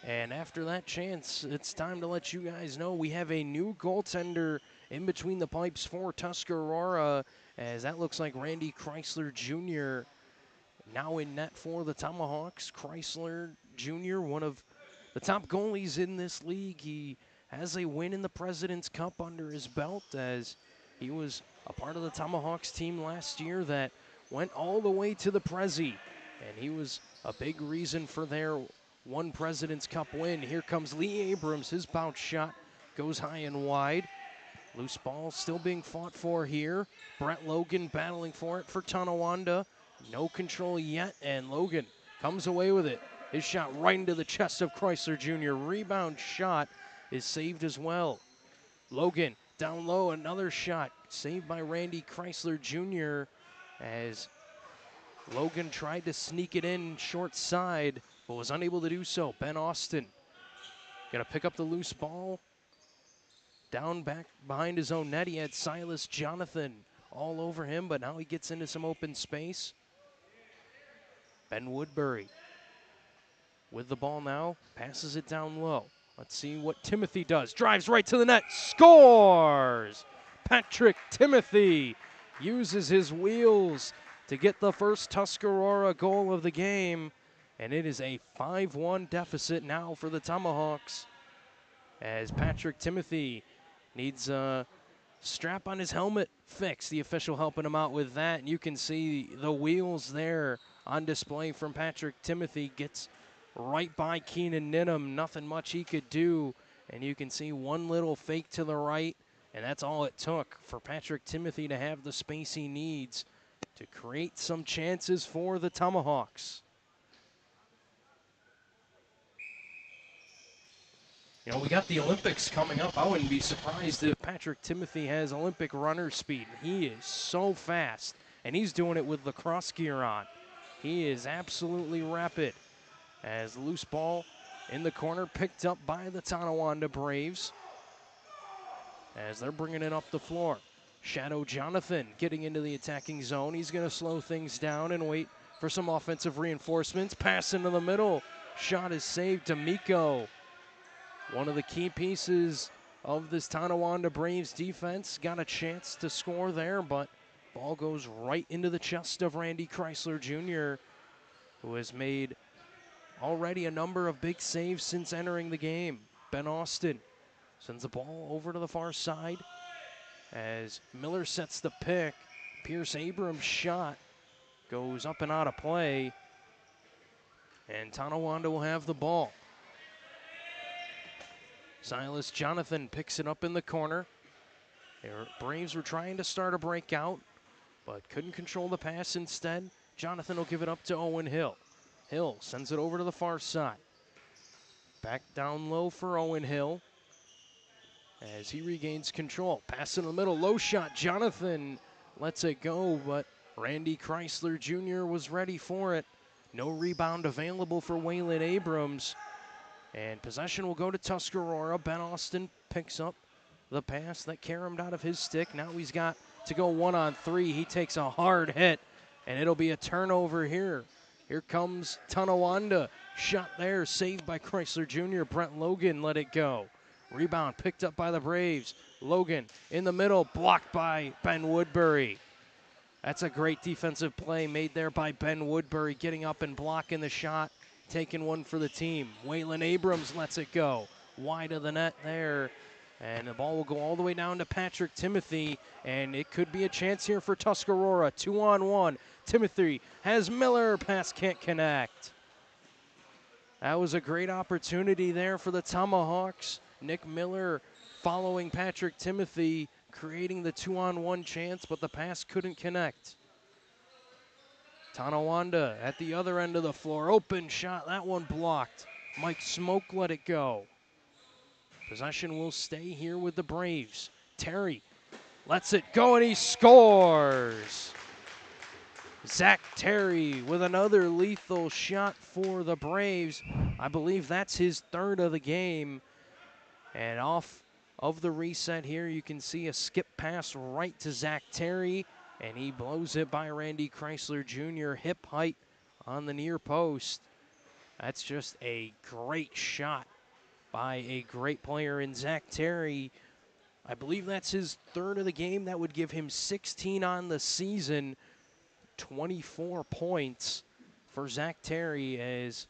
S2: And after that chance, it's time to let you guys know we have a new goaltender in between the pipes for Tuscarora, as that looks like Randy Chrysler Jr. now in net for the Tomahawks. Chrysler Jr., one of the top goalies in this league. He has a win in the President's Cup under his belt, as he was a part of the Tomahawks team last year that went all the way to the Prezi, and he was a big reason for their one President's Cup win. Here comes Lee Abrams. His bounce shot goes high and wide. Loose ball still being fought for here. Brett Logan battling for it for Tonawanda. No control yet, and Logan comes away with it. His shot right into the chest of Chrysler Jr. Rebound shot is saved as well. Logan down low, another shot saved by Randy Chrysler Jr. as Logan tried to sneak it in short side, but was unable to do so. Ben Austin gonna pick up the loose ball. Down back behind his own net, he had Silas Jonathan all over him, but now he gets into some open space. Ben Woodbury with the ball now, passes it down low. Let's see what Timothy does. Drives right to the net, scores! Patrick Timothy uses his wheels to get the first Tuscarora goal of the game, and it is a 5-1 deficit now for the Tomahawks, as Patrick Timothy needs a strap on his helmet fixed. The official helping him out with that, and you can see the wheels there on display from Patrick Timothy. Gets right by Keenan Ninham, nothing much he could do, and you can see one little fake to the right, and that's all it took for Patrick Timothy to have the space he needs to create some chances for the Tomahawks. You know, we got the Olympics coming up. I wouldn't be surprised if Patrick Timothy has Olympic runner speed. He is so fast, and he's doing it with lacrosse gear on. He is absolutely rapid. As loose ball in the corner picked up by the Tonawanda Braves, as they're bringing it up the floor. Shadow Jonathan getting into the attacking zone. He's going to slow things down and wait for some offensive reinforcements. Pass into the middle. Shot is saved. D'Amico, one of the key pieces of this Tonawanda Braves defense, got a chance to score there, but ball goes right into the chest of Randy Chrysler Jr., who has made already a number of big saves since entering the game. Ben Austin sends the ball over to the far side as Miller sets the pick. Pierce Abrams' shot goes up and out of play, and Tonawanda will have the ball. Silas Jonathan picks it up in the corner. The Braves were trying to start a breakout, but couldn't control the pass instead. Jonathan will give it up to Owen Hill. Hill sends it over to the far side. Back down low for Owen Hill as he regains control. Pass in the middle, low shot. Jonathan lets it go, but Randy Chrysler Jr. was ready for it. No rebound available for Waylon Abrams. And possession will go to Tuscarora. Ben Austin picks up the pass that caromed out of his stick. Now he's got to go 1-on-3. He takes a hard hit, and it'll be a turnover here. Here comes Tonawanda. Shot there, saved by Chrysler Jr. Brent Logan let it go. Rebound picked up by the Braves. Logan in the middle, blocked by Ben Woodbury. That's a great defensive play made there by Ben Woodbury, getting up and blocking the shot, taking one for the team. Waylon Abrams lets it go. Wide of the net there. And the ball will go all the way down to Patrick Timothy, and it could be a chance here for Tuscarora. 2-on-1. Timothy has Miller. Pass can't connect. That was a great opportunity there for the Tomahawks. Nick Miller following Patrick Timothy, creating the 2-on-1 chance, but the pass couldn't connect. Tonawanda at the other end of the floor. Open shot. That one blocked. Mike Smoke let it go. Possession will stay here with the Braves. Terry lets it go, and he scores. Zach Terry with another lethal shot for the Braves. I believe that's his third of the game. And off of the reset here, you can see a skip pass right to Zach Terry, and he blows it by Randy Chrysler Jr. Hip height on the near post. That's just a great shot by a great player in Zach Terry. I believe that's his third of the game. That would give him 16 on the season, 24 points for Zach Terry as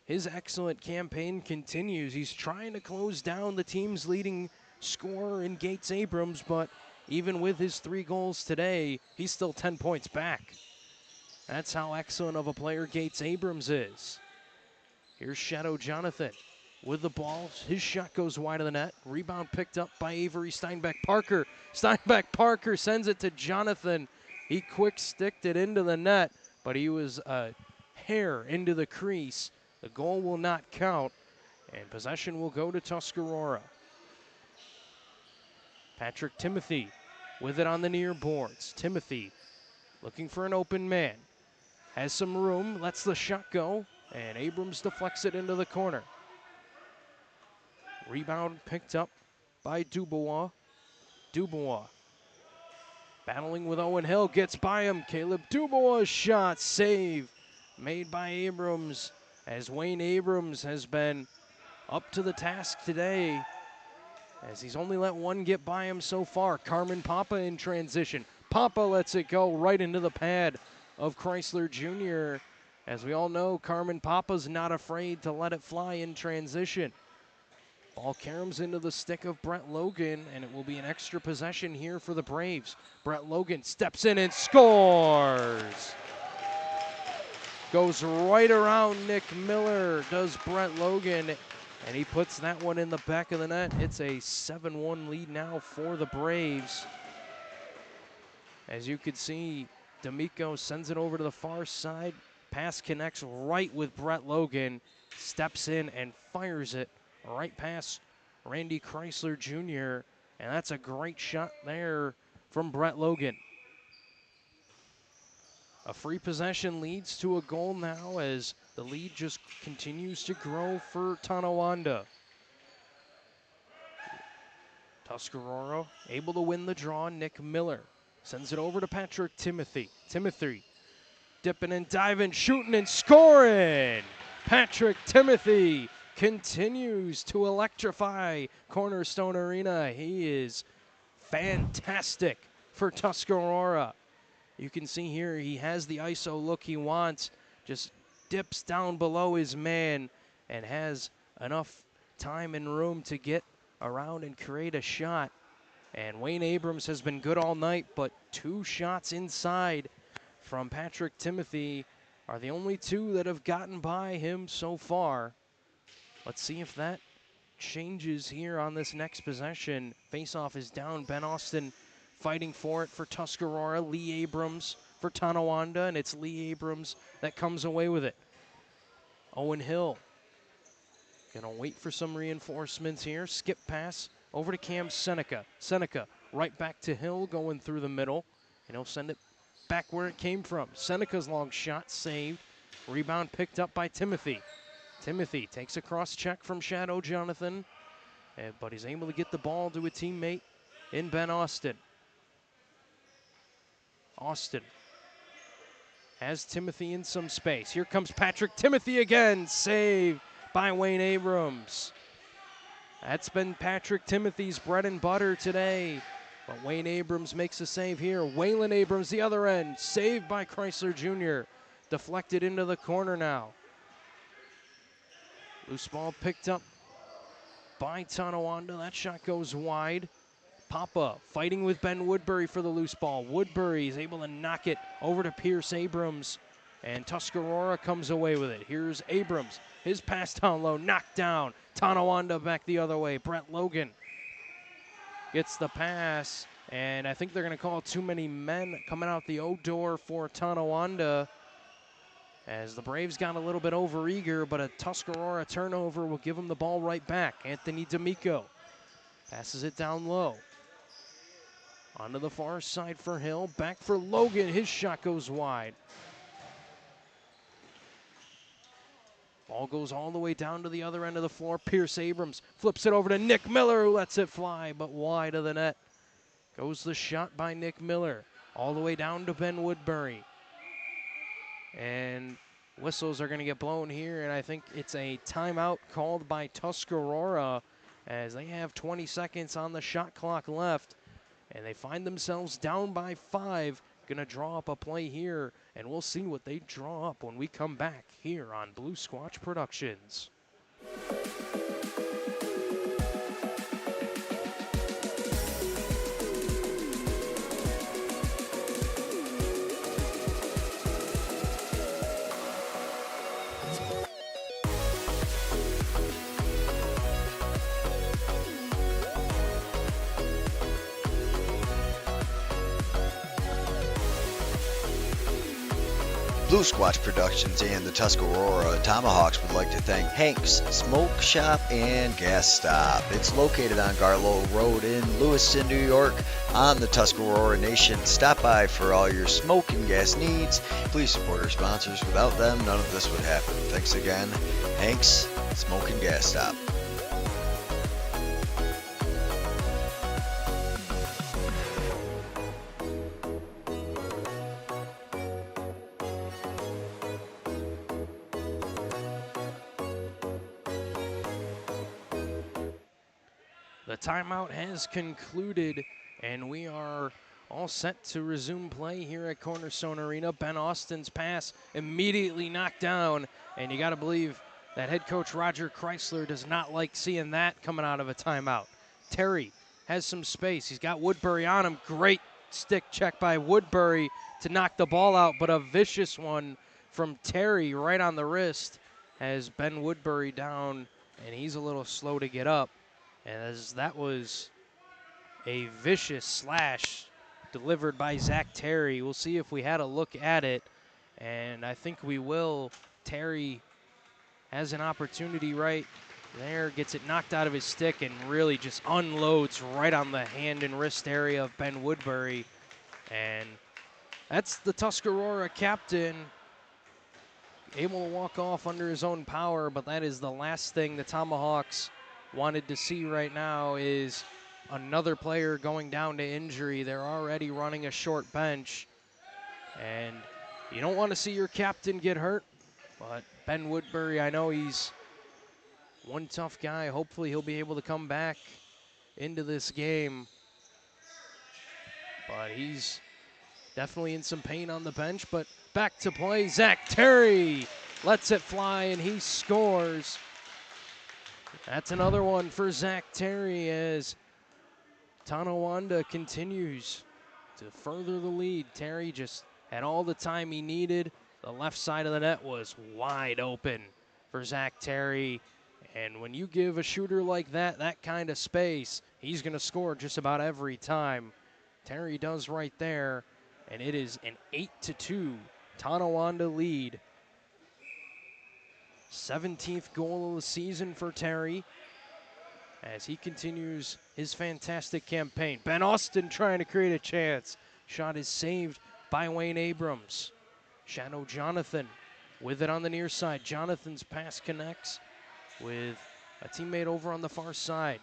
S2: his excellent campaign continues. He's trying to close down the team's leading scorer in Gates Abrams, but even with his 3 goals today, he's still 10 points back. That's how excellent of a player Gates Abrams is. Here's Shadow Jonathan with the ball. His shot goes wide of the net. Rebound picked up by Avery Steinbeck-Parker. Steinbeck-Parker sends it to Jonathan. He quick sticked it into the net, but he was a hair into the crease. The goal will not count, and possession will go to Tuscarora. Patrick Timothy with it on the near boards. Timothy looking for an open man. Has some room, lets the shot go, and Abrams deflects it into the corner. Rebound picked up by Dubois. Dubois battling with Owen Hill, gets by him. Caleb Dubois' shot, save made by Abrams, as Wayne Abrams has been up to the task today, as he's only let one get by him so far. Carmen Papa in transition. Papa lets it go right into the pad of Chrysler Jr. As we all know, Carmen Papa's not afraid to let it fly in transition. Ball caroms into the stick of Brett Logan, and it will be an extra possession here for the Braves. Brett Logan steps in and scores. Goes right around Nick Miller, does Brett Logan, and he puts that one in the back of the net. It's a 7-1 lead now for the Braves. As you can see, D'Amico sends it over to the far side. Pass connects right with Brett Logan, steps in and fires it right past Randy Chrysler Jr., and that's a great shot there from Brett Logan. A free possession leads to a goal now as the lead just continues to grow for Tonawanda. Tuscarora able to win the draw. Nick Miller sends it over to Patrick Timothy. Timothy dipping and diving, shooting and scoring. Patrick Timothy continues to electrify Cornerstone Arena. He is fantastic for Tuscarora. You can see here he has the ISO look he wants, just dips down below his man and has enough time and room to get around and create a shot. And Wayne Abrams has been good all night, but 2 shots inside from Patrick Timothy are the only 2 that have gotten by him so far. Let's see if that changes here on this next possession. Faceoff is down. Ben Austin fighting for it for Tuscarora. Lee Abrams for Tonawanda, and it's Lee Abrams that comes away with it. Owen Hill gonna wait for some reinforcements here. Skip pass over to Cam Seneca. Seneca right back to Hill, going through the middle, and he'll send it back where it came from. Seneca's long shot saved. Rebound picked up by Timothy. Timothy takes a cross check from Shadow Jonathan, but he's able to get the ball to a teammate in Ben Austin. Austin has Timothy in some space. Here comes Patrick Timothy again, saved by Wayne Abrams. That's been Patrick Timothy's bread and butter today. But Wayne Abrams makes a save here. Waylon Abrams, the other end, saved by Chrysler Jr. Deflected into the corner now. Loose ball picked up by Tonawanda. That shot goes wide. Papa fighting with Ben Woodbury for the loose ball. Woodbury is able to knock it over to Pierce Abrams, and Tuscarora comes away with it. Here's Abrams. His pass down low, knocked down. Tonawanda back the other way. Brett Logan gets the pass, and I think they're going to call too many men coming out the O door for Tonawanda, as the Braves got a little bit overeager, but a Tuscarora turnover will give them the ball right back. Anthony D'Amico passes it down low. Onto the far side for Hill. Back for Logan. His shot goes wide. Ball goes all the way down to the other end of the floor. Pierce Abrams flips it over to Nick Miller, who lets it fly, but wide of the net. Goes the shot by Nick Miller. All the way down to Ben Woodbury. And whistles are going to get blown here, and I think it's a timeout called by Tuscarora, as they have 20 seconds on the shot clock left. And they find themselves down by 5. Going to draw up a play here, and we'll see what they draw up when we come back here on Blue Squatch Productions.
S1: Blue Squatch Productions and the Tuscarora Tomahawks would like to thank Hank's Smoke Shop and Gas Stop. It's located on Garlow Road in Lewiston, New York, on the Tuscarora Nation. Stop by for all your smoke and gas needs. Please support our sponsors. Without them, none of this would happen. Thanks again, Hank's Smoke and Gas Stop.
S2: The timeout has concluded, and we are all set to resume play here at Cornerstone Arena. Ben Austin's pass immediately knocked down, and you got to believe that head coach Roger Chrysler does not like seeing that coming out of a timeout. Terry has some space. He's got Woodbury on him. Great stick check by Woodbury to knock the ball out, but a vicious one from Terry right on the wrist has Ben Woodbury down, and he's a little slow to get up. As that was a vicious slash delivered by Zach Terry. We'll see if we had a look at it, and I think we will. Terry has an opportunity right there, gets it knocked out of his stick, and really just unloads right on the hand and wrist area of Ben Woodbury. And that's the Tuscarora captain, able to walk off under his own power, but that is the last thing the Tomahawks wanted to see right now, is another player going down to injury. They're already running a short bench, and you don't want to see your captain get hurt, but Ben Woodbury, I know he's one tough guy. Hopefully he'll be able to come back into this game, but he's definitely in some pain on the bench. But back to play, Zach Terry lets it fly, and he scores. That's another one for Zach Terry, as Tonawanda continues to further the lead. Terry just had all the time he needed. The left side of the net was wide open for Zach Terry. And when you give a shooter like that kind of space, he's going to score just about every time. Terry does right there, and it is an 8-2 Tonawanda lead. 17th goal of the season for Terry as he continues his fantastic campaign. Ben Austin trying to create a chance. Shot is saved by Wayne Abrams. Shadow Jonathan with it on the near side. Jonathan's pass connects with a teammate over on the far side.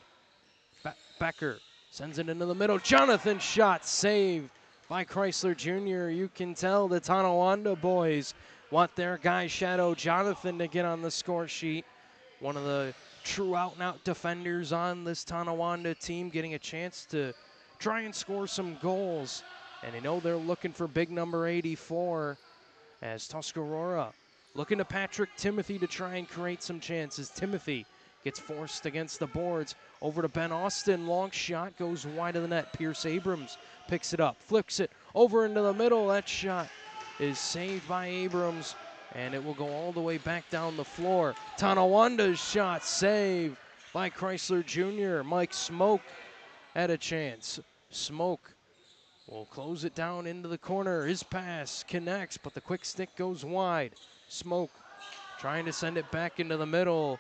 S2: Becker sends it into the middle. Jonathan shot saved by Chrysler Jr. You can tell the Tonawanda boys want their guy Shadow Jonathan to get on the score sheet. One of the true out-and-out defenders on this Tonawanda team, getting a chance to try and score some goals. And I know they're looking for big number 84 as Tuscarora looking to Patrick Timothy to try and create some chances. Timothy gets forced against the boards. Over to Ben Austin. Long shot goes wide of the net. Pierce Abrams picks it up, flips it over into the middle. That shot is saved by Abrams, and it will go all the way back down the floor. Tonawanda's shot saved by Chrysler Jr. Mike Smoke had a chance. Smoke will close it down into the corner. His pass connects, but the quick stick goes wide. Smoke trying to send it back into the middle,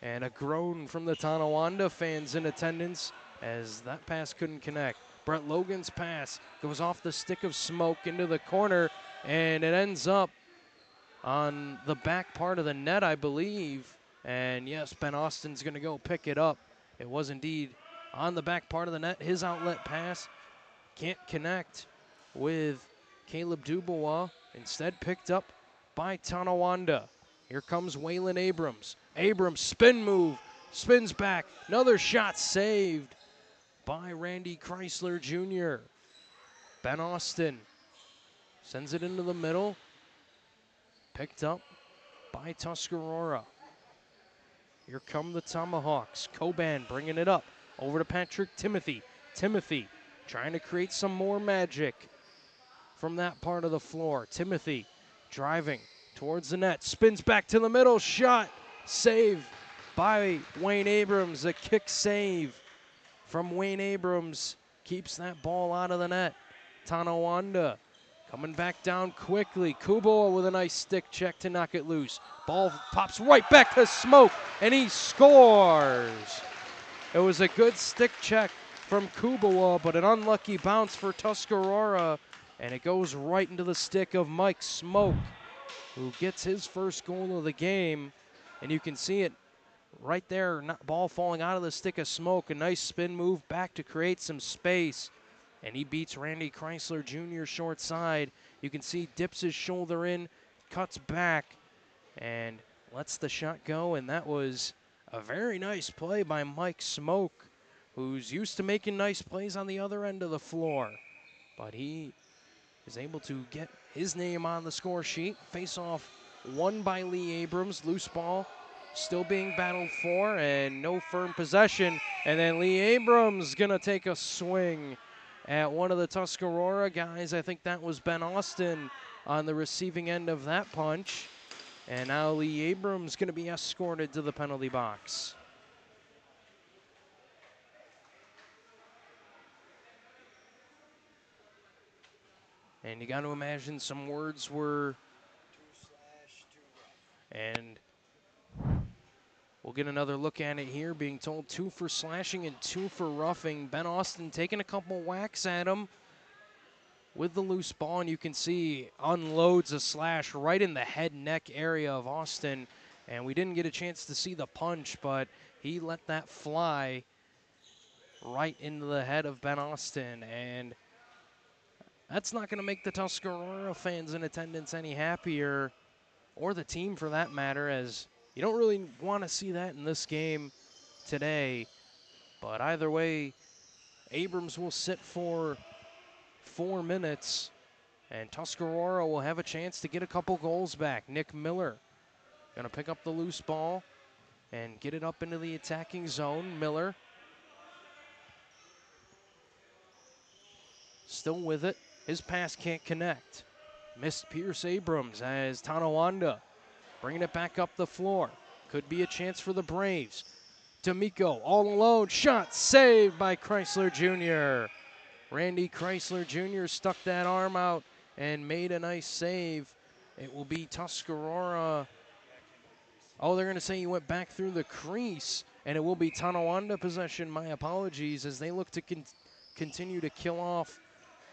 S2: and a groan from the Tonawanda fans in attendance as that pass couldn't connect. Brett Logan's pass goes off the stick of Smoke into the corner, and it ends up on the back part of the net, I believe. And yes, Ben Austin's going to go pick it up. It was indeed on the back part of the net. His outlet pass can't connect with Caleb Dubois. Instead picked up by Tonawanda. Here comes Waylon Abrams. Abrams spin move, spins back. Another shot saved by Randy Chrysler Jr. Ben Austin sends it into the middle. Picked up by Tuscarora. Here come the Tomahawks. Coban bringing it up. Over to Patrick Timothy. Timothy trying to create some more magic from that part of the floor. Timothy driving towards the net. Spins back to the middle. Shot. Save by Wayne Abrams. A kick save from Wayne Abrams. Keeps that ball out of the net. Tonawanda coming back down quickly. Kubo with a nice stick check to knock it loose. Ball pops right back to Smoke, and he scores. It was a good stick check from Kubo, but an unlucky bounce for Tuscarora, and it goes right into the stick of Mike Smoke, who gets his first goal of the game. And you can see it right there, ball falling out of the stick of Smoke. A nice spin move back to create some space. And he beats Randy Chrysler Jr. short side. You can see dips his shoulder in, cuts back, and lets the shot go. And that was a very nice play by Mike Smoke, who's used to making nice plays on the other end of the floor. But he is able to get his name on the score sheet. Face off won by Lee Abrams. Loose ball still being battled for, and no firm possession. And then Lee Abrams gonna take a swing at one of the Tuscarora guys. I think that was Ben Austin on the receiving end of that punch. And now Lee Abrams going to be escorted to the penalty box. And you got to imagine some words were, and we'll get another look at it here, being told 2 for slashing and 2 for roughing. Ben Austin taking a couple whacks at him with the loose ball, and you can see unloads a slash right in the head neck area of Austin. And we didn't get a chance to see the punch, but he let that fly right into the head of Ben Austin. And that's not going to make the Tuscarora fans in attendance any happier, or the team for that matter, as you don't really want to see that in this game today. But either way, Abrams will sit for 4 minutes, and Tuscarora will have a chance to get a couple goals back. Nick Miller going to pick up the loose ball and get it up into the attacking zone. Miller still with it. His pass can't connect. Missed Pierce Abrams as Tonawanda bringing it back up the floor. Could be a chance for the Braves. D'Amico all alone. Shot saved by Chrysler Jr. Randy Chrysler Jr. stuck that arm out and made a nice save. It will be Tuscarora. Oh, they're going to say he went back through the crease, and it will be Tonawanda possession. My apologies, as they look to continue to kill off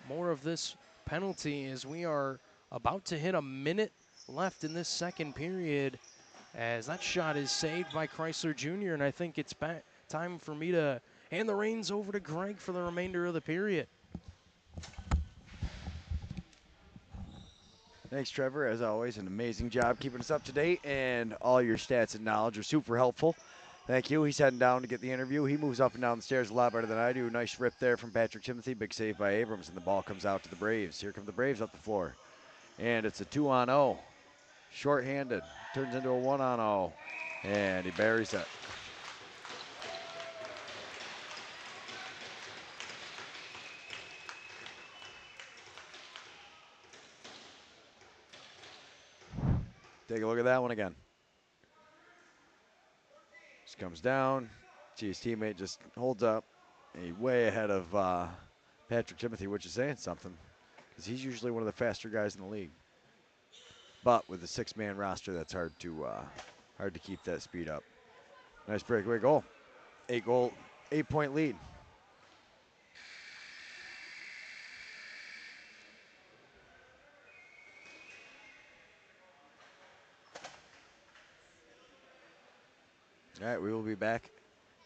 S2: more of this penalty, as we are about to hit a minute left in this second period, as that shot is saved by Chrysler Jr. And I think it's time for me to hand the reins over to Greg for the remainder of the period.
S5: Thanks, Trevor. As always, an amazing job keeping us up to date, and all your stats and knowledge are super helpful. Thank you. He's heading down to get the interview. He moves up and down the stairs a lot better than I do. Nice rip there from Patrick Timothy. Big save by Abrams, and the ball comes out to the Braves. Here come the Braves up the floor. And it's a 2-on-0. Short-handed. Turns into a 1-on-0. And he buries it. Take a look at that one again. Just comes down. See his teammate just holds up. And he's way ahead of Patrick Timothy, which is saying something, because he's usually one of the faster guys in the league. But with a 6-man roster, that's hard to keep that speed up. Nice breakaway goal. 8-point lead. All right, we will be back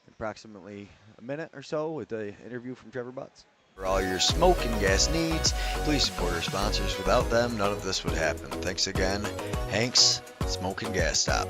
S5: in approximately a minute or so with the interview from Trevor Butts.
S1: For all your smoke and gas needs, please support our sponsors. Without them, none of this would happen. Thanks again, Hank's Smoke and Gas Stop.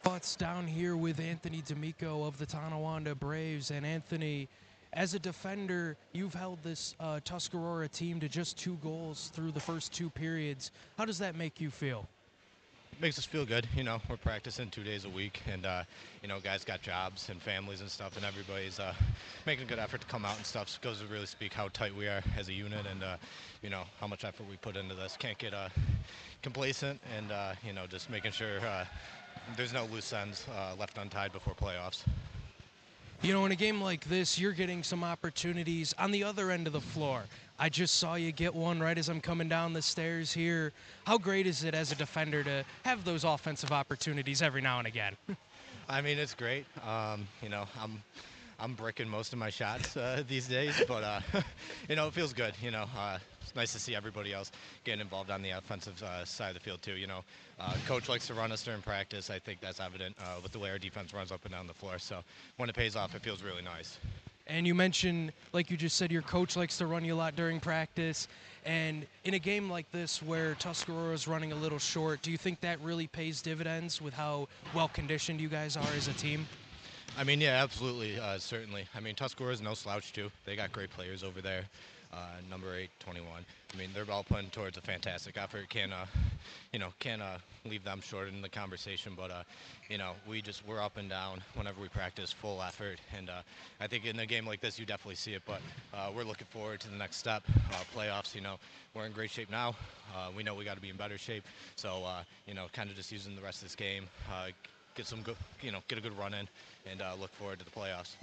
S2: Butts down here with Anthony D'Amico of the Tonawanda Braves. And Anthony, as a defender, you've held this Tuscarora team to just 2 goals through the first 2 periods. How does that make you feel?
S6: It makes us feel good. You know, we're practicing 2 days a week, and you know, guys got jobs and families and stuff, and everybody's making a good effort to come out and stuff. So it goes to really speak how tight we are as a unit, and you know, how much effort we put into this. Can't get complacent, and you know, just making sure there's no loose ends left untied before playoffs.
S2: You know, in a game like this, you're getting some opportunities on the other end of the floor. I just saw you get one right as I'm coming down the stairs here. How great is it as a defender to have those offensive opportunities every now and again?
S6: I mean, it's great. You know, I'm bricking most of my shots these days, but you know, it feels good. You know, it's nice to see everybody else getting involved on the offensive side of the field too. You know, coach likes to run us during practice. I think that's evident with the way our defense runs up and down the floor. So when it pays off, it feels really nice.
S2: And you mentioned, like you just said, your coach likes to run you a lot during practice. And in a game like this where Tuscarora is running a little short, do you think that really pays dividends with how well-conditioned you guys are as a team?
S6: I mean, yeah, absolutely, certainly. I mean, Tuscarora is no slouch, too. They got great players over there. Number 8, 21. I mean, they're all putting towards a fantastic effort. Can't leave them short in the conversation. But, you know, we're up and down whenever we practice, full effort. And I think in a game like this, you definitely see it. But we're looking forward to the next step, playoffs. You know, we're in great shape now. We know we got to be in better shape. So, you know, kind of just using the rest of this game, get a good run in, and look forward to the playoffs.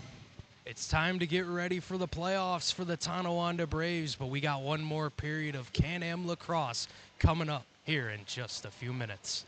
S2: It's time to get ready for the playoffs for the Tonawanda Braves, but we got one more period of Can-Am Lacrosse coming up here in just a few minutes.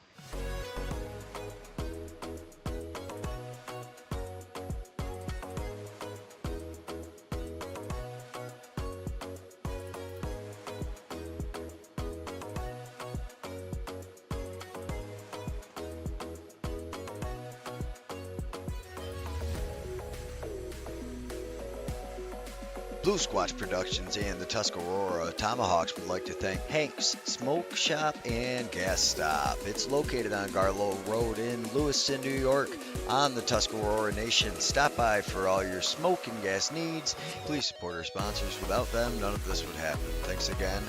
S1: Blue Squatch Productions and the Tuscarora Tomahawks would like to thank Hank's Smoke Shop and Gas Stop. It's located on Garlow Road in Lewiston, New York on the Tuscarora Nation. Stop by for all your smoke and gas needs. Please support our sponsors. Without them, none of this would happen. Thanks again,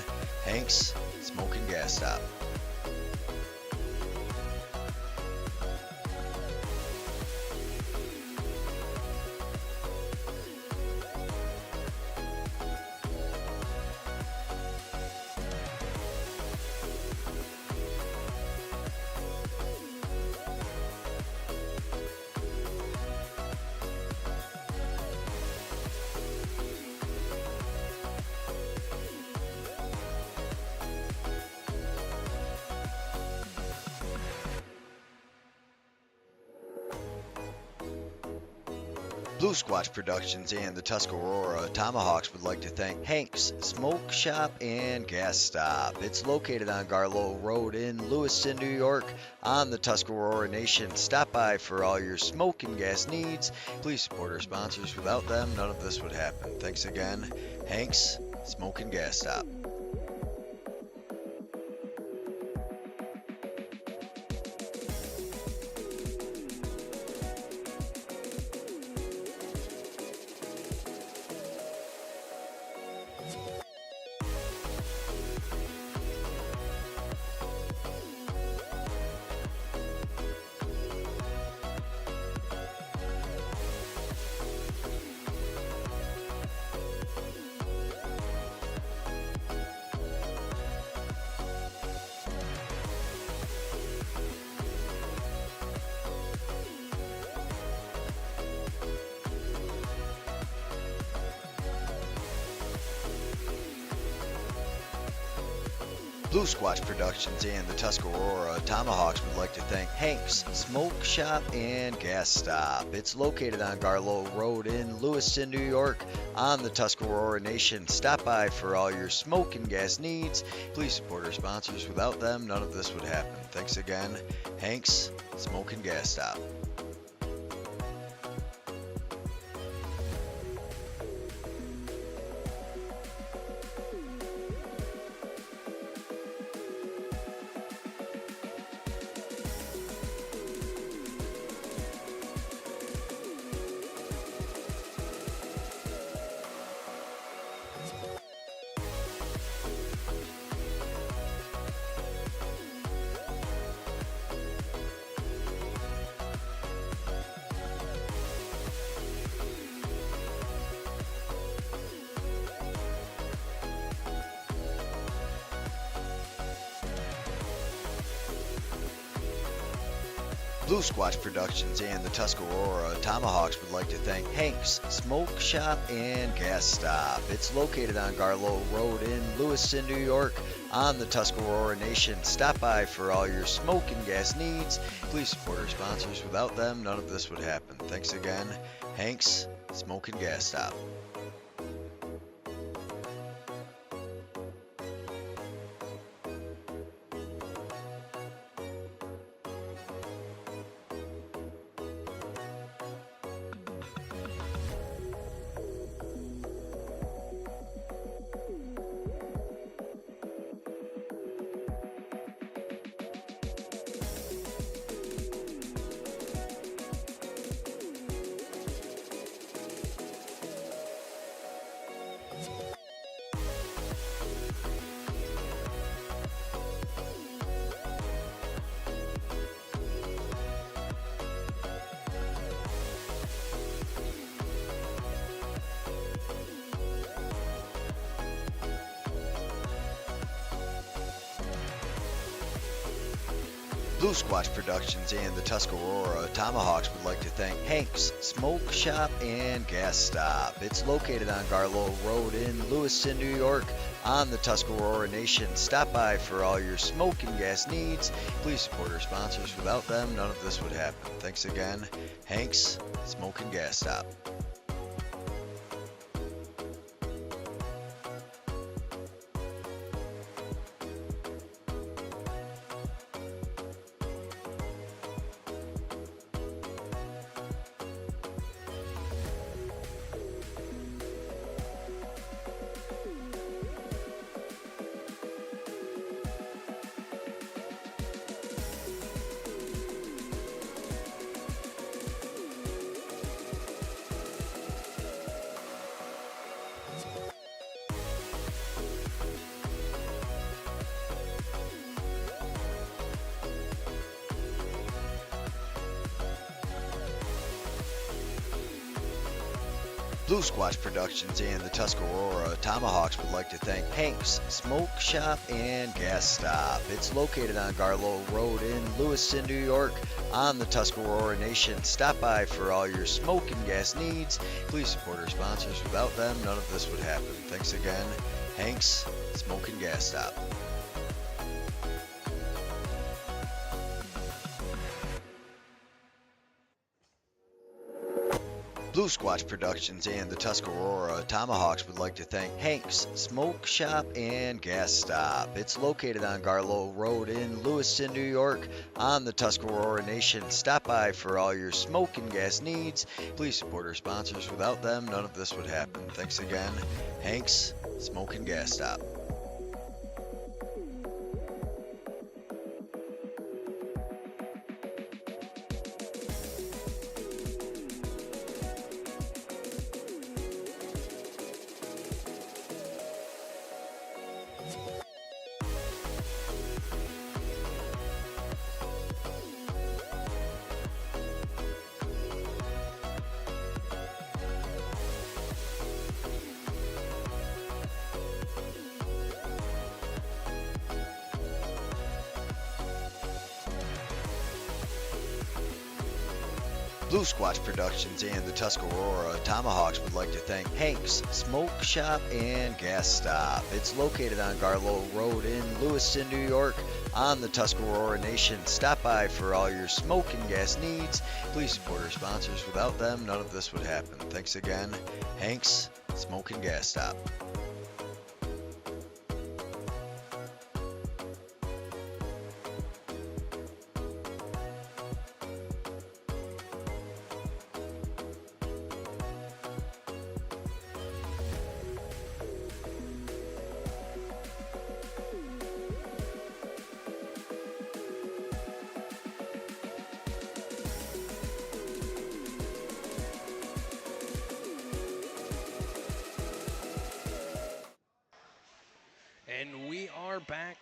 S1: Hank's Smoke and Gas Stop. Blue Squatch Productions and the Tuscarora Tomahawks would like to thank Hank's Smoke Shop and Gas Stop. It's located on Garlow Road in Lewiston, New York on the Tuscarora Nation. Stop by for all your smoke and gas needs. Please support our sponsors. Without them, none of this would happen. Thanks again, Hank's Smoke and Gas Stop. Blue Squatch Productions and the Tuscarora Tomahawks would like to thank Hank's Smoke Shop and Gas Stop. It's located on Garlow Road in Lewiston, New York on the Tuscarora Nation. Stop by for all your smoke and gas needs. Please support our sponsors. Without them, none of this would happen. Thanks again, Hank's Smoke and Gas Stop. Blue Squatch Productions and the Tuscarora Tomahawks would like to thank Hank's Smoke Shop and Gas Stop. It's located on Garlow Road in Lewiston, New York on the Tuscarora Nation. Stop by for all your smoke and gas needs. Please support our sponsors. Without them, none of this would happen. Thanks again, Hank's Smoke and Gas Stop. Blue Squatch Productions and the Tuscarora Tomahawks would like to thank Hank's Smoke Shop and Gas Stop. It's located on Garlow Road in Lewiston, New York on the Tuscarora Nation. Stop by for all your smoke and gas needs. Please support our sponsors. Without them, none of this would happen. Thanks again, Hank's Smoke and Gas Stop. Blue Squatch Productions and the Tuscarora Tomahawks would like to thank Hank's Smoke Shop and Gas Stop. It's located on Garlow Road in Lewiston, New York on the Tuscarora Nation. Stop by for all your smoke and gas needs. Please support our sponsors. Without them, none of this would happen. Thanks again, Hank's Smoke and Gas Stop. Blue Squatch Productions and the Tuscarora Tomahawks would like to thank Hank's Smoke Shop and Gas Stop. It's located on Garlow Road in Lewiston, New York on the Tuscarora Nation. Stop by for all your smoke and gas needs. Please support our sponsors. Without them, none of this would happen. Thanks again, Hank's Smoke and Gas Stop. Blue Squatch Productions and the Tuscarora Tomahawks would like to thank Hank's Smoke Shop and Gas Stop. It's located on Garlow Road in Lewiston, New York on the Tuscarora Nation. Stop by for all your smoke and gas needs. Please support our sponsors. Without them, none of this would happen. Thanks again, Hank's Smoke and Gas Stop.
S2: And we are back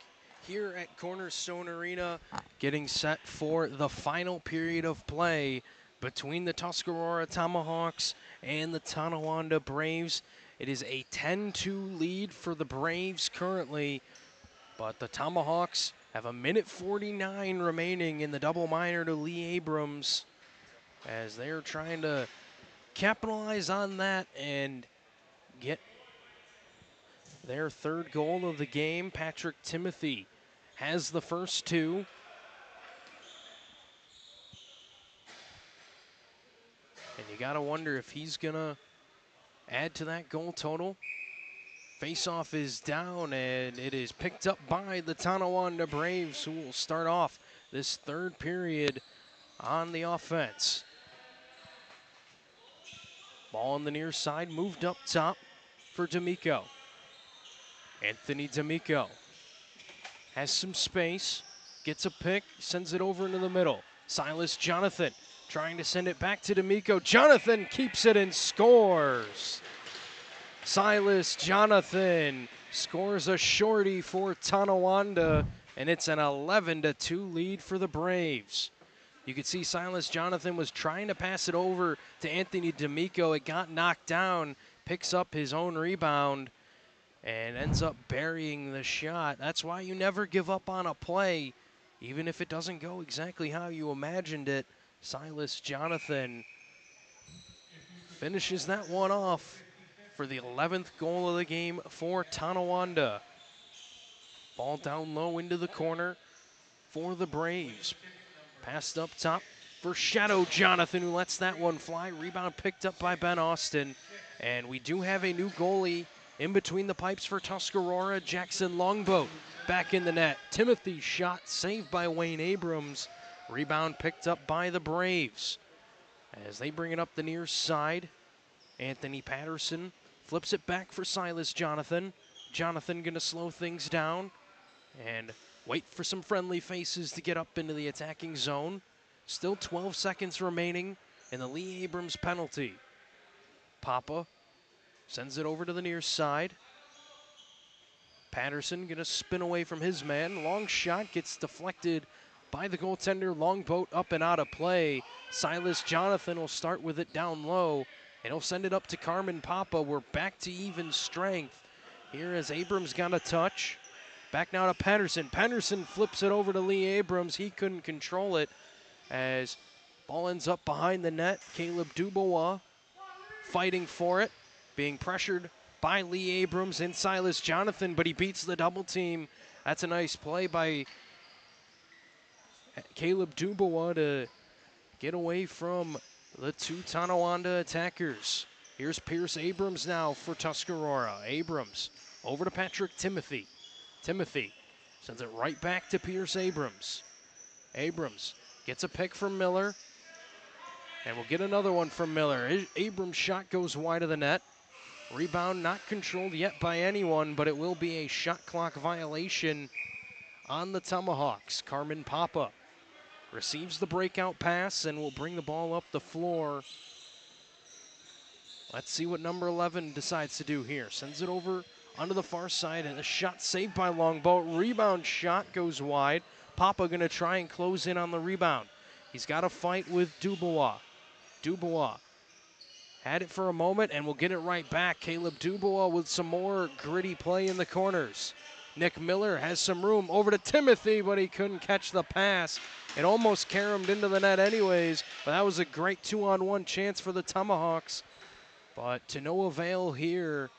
S2: here at Cornerstone Arena, getting set for the final period of play between the Tuscarora Tomahawks and the Tonawanda Braves. It is a 10-2 lead for the Braves currently, but the Tomahawks have a minute 49 remaining in the double minor to Lee Abrams as they're trying to capitalize on that and get their third goal of the game. Patrick Timothy has the first two. And you got to wonder if he's going to add to that goal total. Faceoff is down, and it is picked up by the Tonawanda Braves, who will start off this third period on the offense. Ball on the near side, moved up top for D'Amico. Anthony D'Amico has some space, gets a pick, sends it over into the middle. Silas Jonathan trying to send it back to D'Amico. Jonathan keeps it and scores. Silas Jonathan scores a shorty for Tonawanda, and it's an 11-2 lead for the Braves. You could see Silas Jonathan was trying to pass it over to Anthony D'Amico. It got knocked down, picks up his own rebound, and ends up burying the shot. That's why you never give up on a play, even if it doesn't go exactly how you imagined it. Silas Jonathan finishes that one off for the 11th goal of the game for Tonawanda. Ball down low into the corner for the Braves. Passed up top for Shadow Jonathan, who lets that one fly. Rebound picked up by Ben Austin. And we do have a new goalie in between the pipes for Tuscarora. Jackson Longboat back in the net. Timothy's shot saved by Wayne Abrams. Rebound picked up by the Braves. As they bring it up the near side, Anthony Patterson flips it back for Silas Jonathan. Jonathan gonna slow things down and wait for some friendly faces to get up into the attacking zone. Still 12 seconds remaining in the Lee Abrams penalty. Papa sends it over to the near side. Patterson gonna spin away from his man. Long shot gets deflected by the goaltender. Longboat up and out of play. Silas Jonathan will start with it down low, and he'll send it up to Carmen Papa. We're back to even strength here as Abrams got a touch. Back now to Patterson. Patterson flips it over to Lee Abrams. He couldn't control it as ball ends up behind the net. Caleb Dubois fighting for it, being pressured by Lee Abrams and Silas Jonathan, but he beats the double team. That's a nice play by Caleb Dubois to get away from the two Tonawanda attackers. Here's Pierce Abrams now for Tuscarora. Abrams over to Patrick Timothy. Timothy sends it right back to Pierce Abrams. Abrams gets a pick from Miller. And we'll get another one from Miller. Abrams' shot goes wide of the net. Rebound not controlled yet by anyone, but it will be a shot clock violation on the Tomahawks. Carmen Papa receives the breakout pass and will bring the ball up the floor. Let's see what number 11 decides to do here. Sends it over onto the far side, and a shot saved by Longboat. Rebound shot goes wide. Papa going to try and close in on the rebound. He's got to fight with Dubois. Dubois had it for a moment and will get it right back. Caleb Dubois with some more gritty play in the corners. Nick Miller has some room over to Timothy, but he couldn't catch the pass. It almost caromed into the net anyways, but that was a great 2-on-1 chance for the Tomahawks. But to no avail here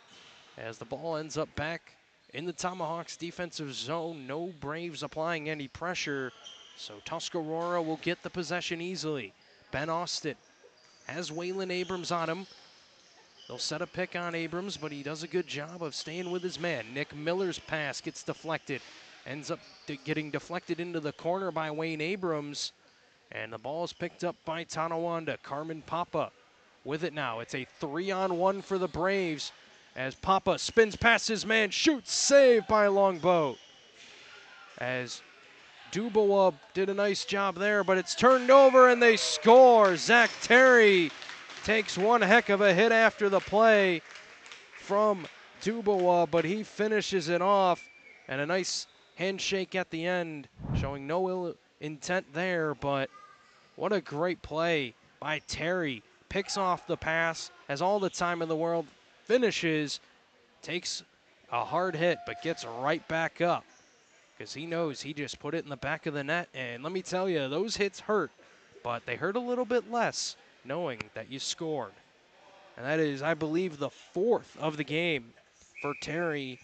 S2: as the ball ends up back in the Tomahawks defensive zone. No Braves applying any pressure, so Tuscarora will get the possession easily. Ben Austin has Waylon Abrams on him. They'll set a pick on Abrams, but he does a good job of staying with his man. Nick Miller's pass gets deflected. Ends up getting deflected into the corner by Wayne Abrams. And the ball is picked up by Tonawanda. Carmen Papa with it now. It's a 3-on-1 for the Braves as Papa spins past his man, shoots, saved by Longboat. As Dubois did a nice job there, but it's turned over and they score. Zach Terry takes one heck of a hit after the play from Dubois, but he finishes it off. And a nice handshake at the end, showing no ill intent there, but what a great play by Terry. Picks off the pass, has all the time in the world, finishes, takes a hard hit, but gets right back up, because he knows he just put it in the back of the net. And let me tell you, those hits hurt, but they hurt a little bit less knowing that you scored. And that is, I believe, the 4th of the game for Terry.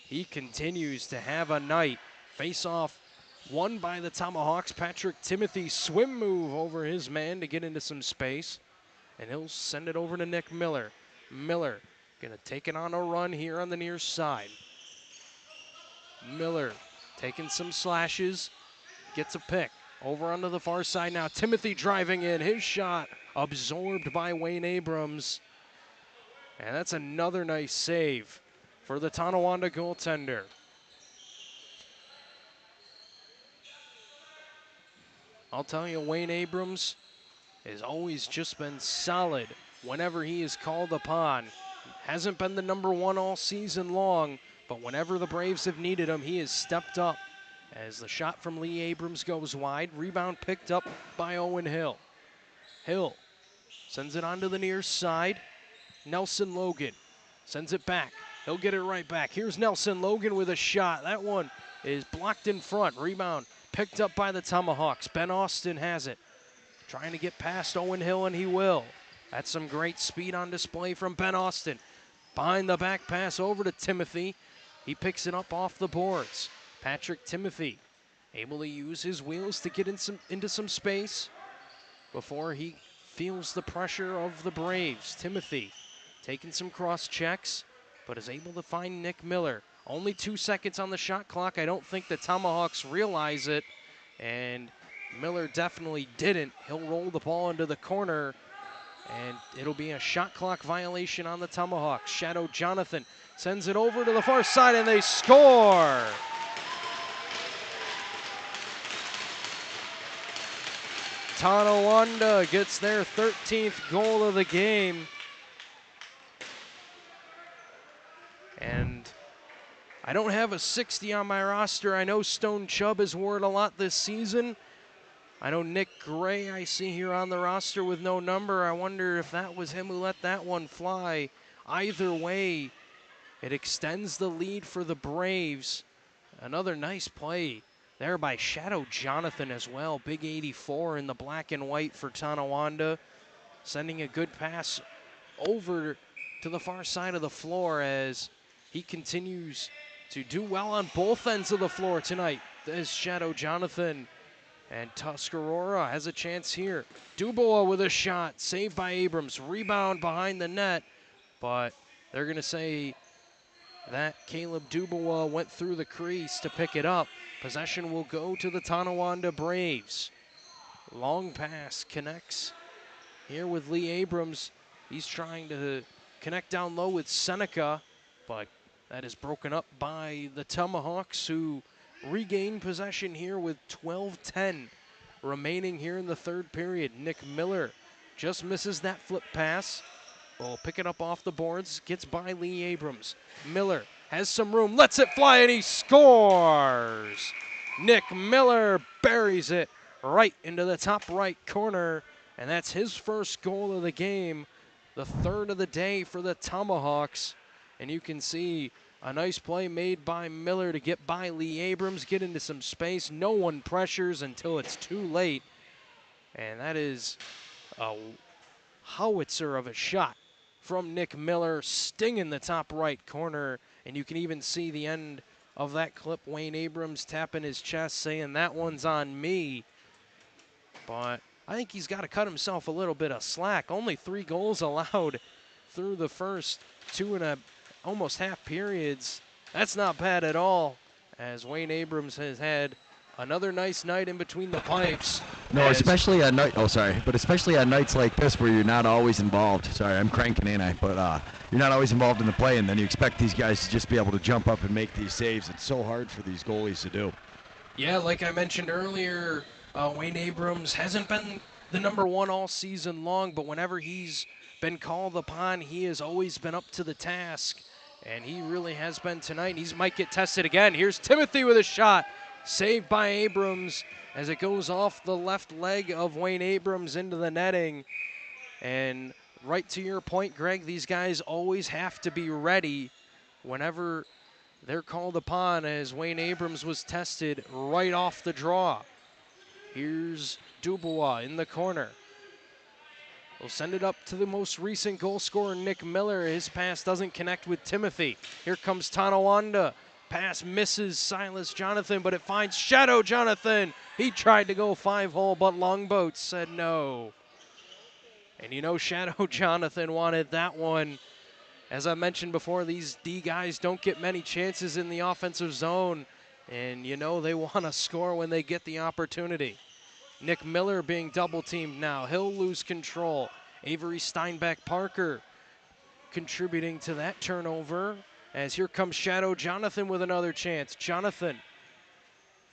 S2: He continues to have a night. Face-off won by the Tomahawks. Patrick Timothy swim move over his man to get into some space, and he'll send it over to Nick Miller. Miller gonna take it on a run here on the near side. Miller taking some slashes, gets a pick. Over onto the far side now. Timothy driving in. His shot absorbed by Wayne Abrams. And that's another nice save for the Tonawanda goaltender. I'll tell you, Wayne Abrams has always just been solid whenever he is called upon. Hasn't been the number one all season long, but whenever the Braves have needed him, he has stepped up. As the shot from Lee Abrams goes wide, rebound picked up by Owen Hill. Hill sends it onto the near side. Nelson Logan sends it back. He'll get it right back. Here's Nelson Logan with a shot. That one is blocked in front. Rebound picked up by the Tomahawks. Ben Austin has it. Trying to get past Owen Hill, and he will. That's some great speed on display from Ben Austin. Behind the back pass over to Timothy. He picks it up off the boards. Patrick Timothy able to use his wheels to get into some space before he feels the pressure of the Braves. Timothy taking some cross checks, but is able to find Nick Miller. Only 2 seconds on the shot clock. I don't think the Tomahawks realize it, and Miller definitely didn't. He'll roll the ball into the corner, and it'll be a shot clock violation on the Tomahawks. Shadow Jonathan sends it over to the far side, and they score. Tonawanda gets their 13th goal of the game. And I don't have a 60 on my roster. I know Stone Chubb has worn a lot this season. I know Nick Gray I see here on the roster with no number. I wonder if that was him who let that one fly. Either way, it extends the lead for the Braves. Another nice play there by Shadow Jonathan as well. Big 84 in the black and white for Tonawanda. Sending a good pass over to the far side of the floor as he continues to do well on both ends of the floor tonight. As Shadow Jonathan And Tuscarora has a chance here. Dubois with a shot, saved by Abrams. Rebound behind the net, but they're going to say that Caleb Dubois went through the crease to pick it up. Possession will go to the Tonawanda Braves. Long pass connects here with Lee Abrams. He's trying to connect down low with Seneca, but that is broken up by the Tomahawks, who regain possession here with 12:10 remaining here in the third period. Nick Miller just misses that flip pass. Will pick it up off the boards, gets by Lee Abrams. Miller has some room, lets it fly, and he scores! Nick Miller buries it right into the top right corner, and that's his first goal of the game, the third of the day for the Tomahawks. And you can see a nice play made by Miller to get by Lee Abrams, get into some space. No one pressures until it's too late. And that is a howitzer of a shot from Nick Miller, stinging the top right corner. And you can even see the end of that clip, Wayne Abrams tapping his chest saying, "That one's on me." But I think he's got to cut himself a little bit of slack. Only 3 goals allowed through the first 2 almost half periods. That's not bad at all, as Wayne Abrams has had another nice night in between the pipes.
S7: No, especially on especially on nights like this where you're not always involved. Sorry, I'm cranking, ain't I? But you're not always involved in the play, and then you expect these guys to just be able to jump up and make these saves. It's so hard for these goalies to do.
S2: Yeah, like I mentioned earlier, Wayne Abrams hasn't been the #1 all season long, but whenever he's been called upon, he has always been up to the task, and he really has been tonight. He might get tested again. Here's Timothy with a shot, saved by Abrams as it goes off the left leg of Wayne Abrams into the netting. And right to your point, Greg, these guys always have to be ready whenever they're called upon, as Wayne Abrams was tested right off the draw. Here's Dubois in the corner. We'll send it up to the most recent goal scorer, Nick Miller. His pass doesn't connect with Timothy. Here comes Tonawanda. Pass misses Silas Jonathan, but it finds Shadow Jonathan. He tried to go 5-hole, but Longboat said no. And you know Shadow Jonathan wanted that one. As I mentioned before, these D guys don't get many chances in the offensive zone, and you know they want to score when they get the opportunity. Nick Miller being double teamed now. He'll lose control. Avery Steinbeck Parker contributing to that turnover, as here comes Shadow Jonathan with another chance. Jonathan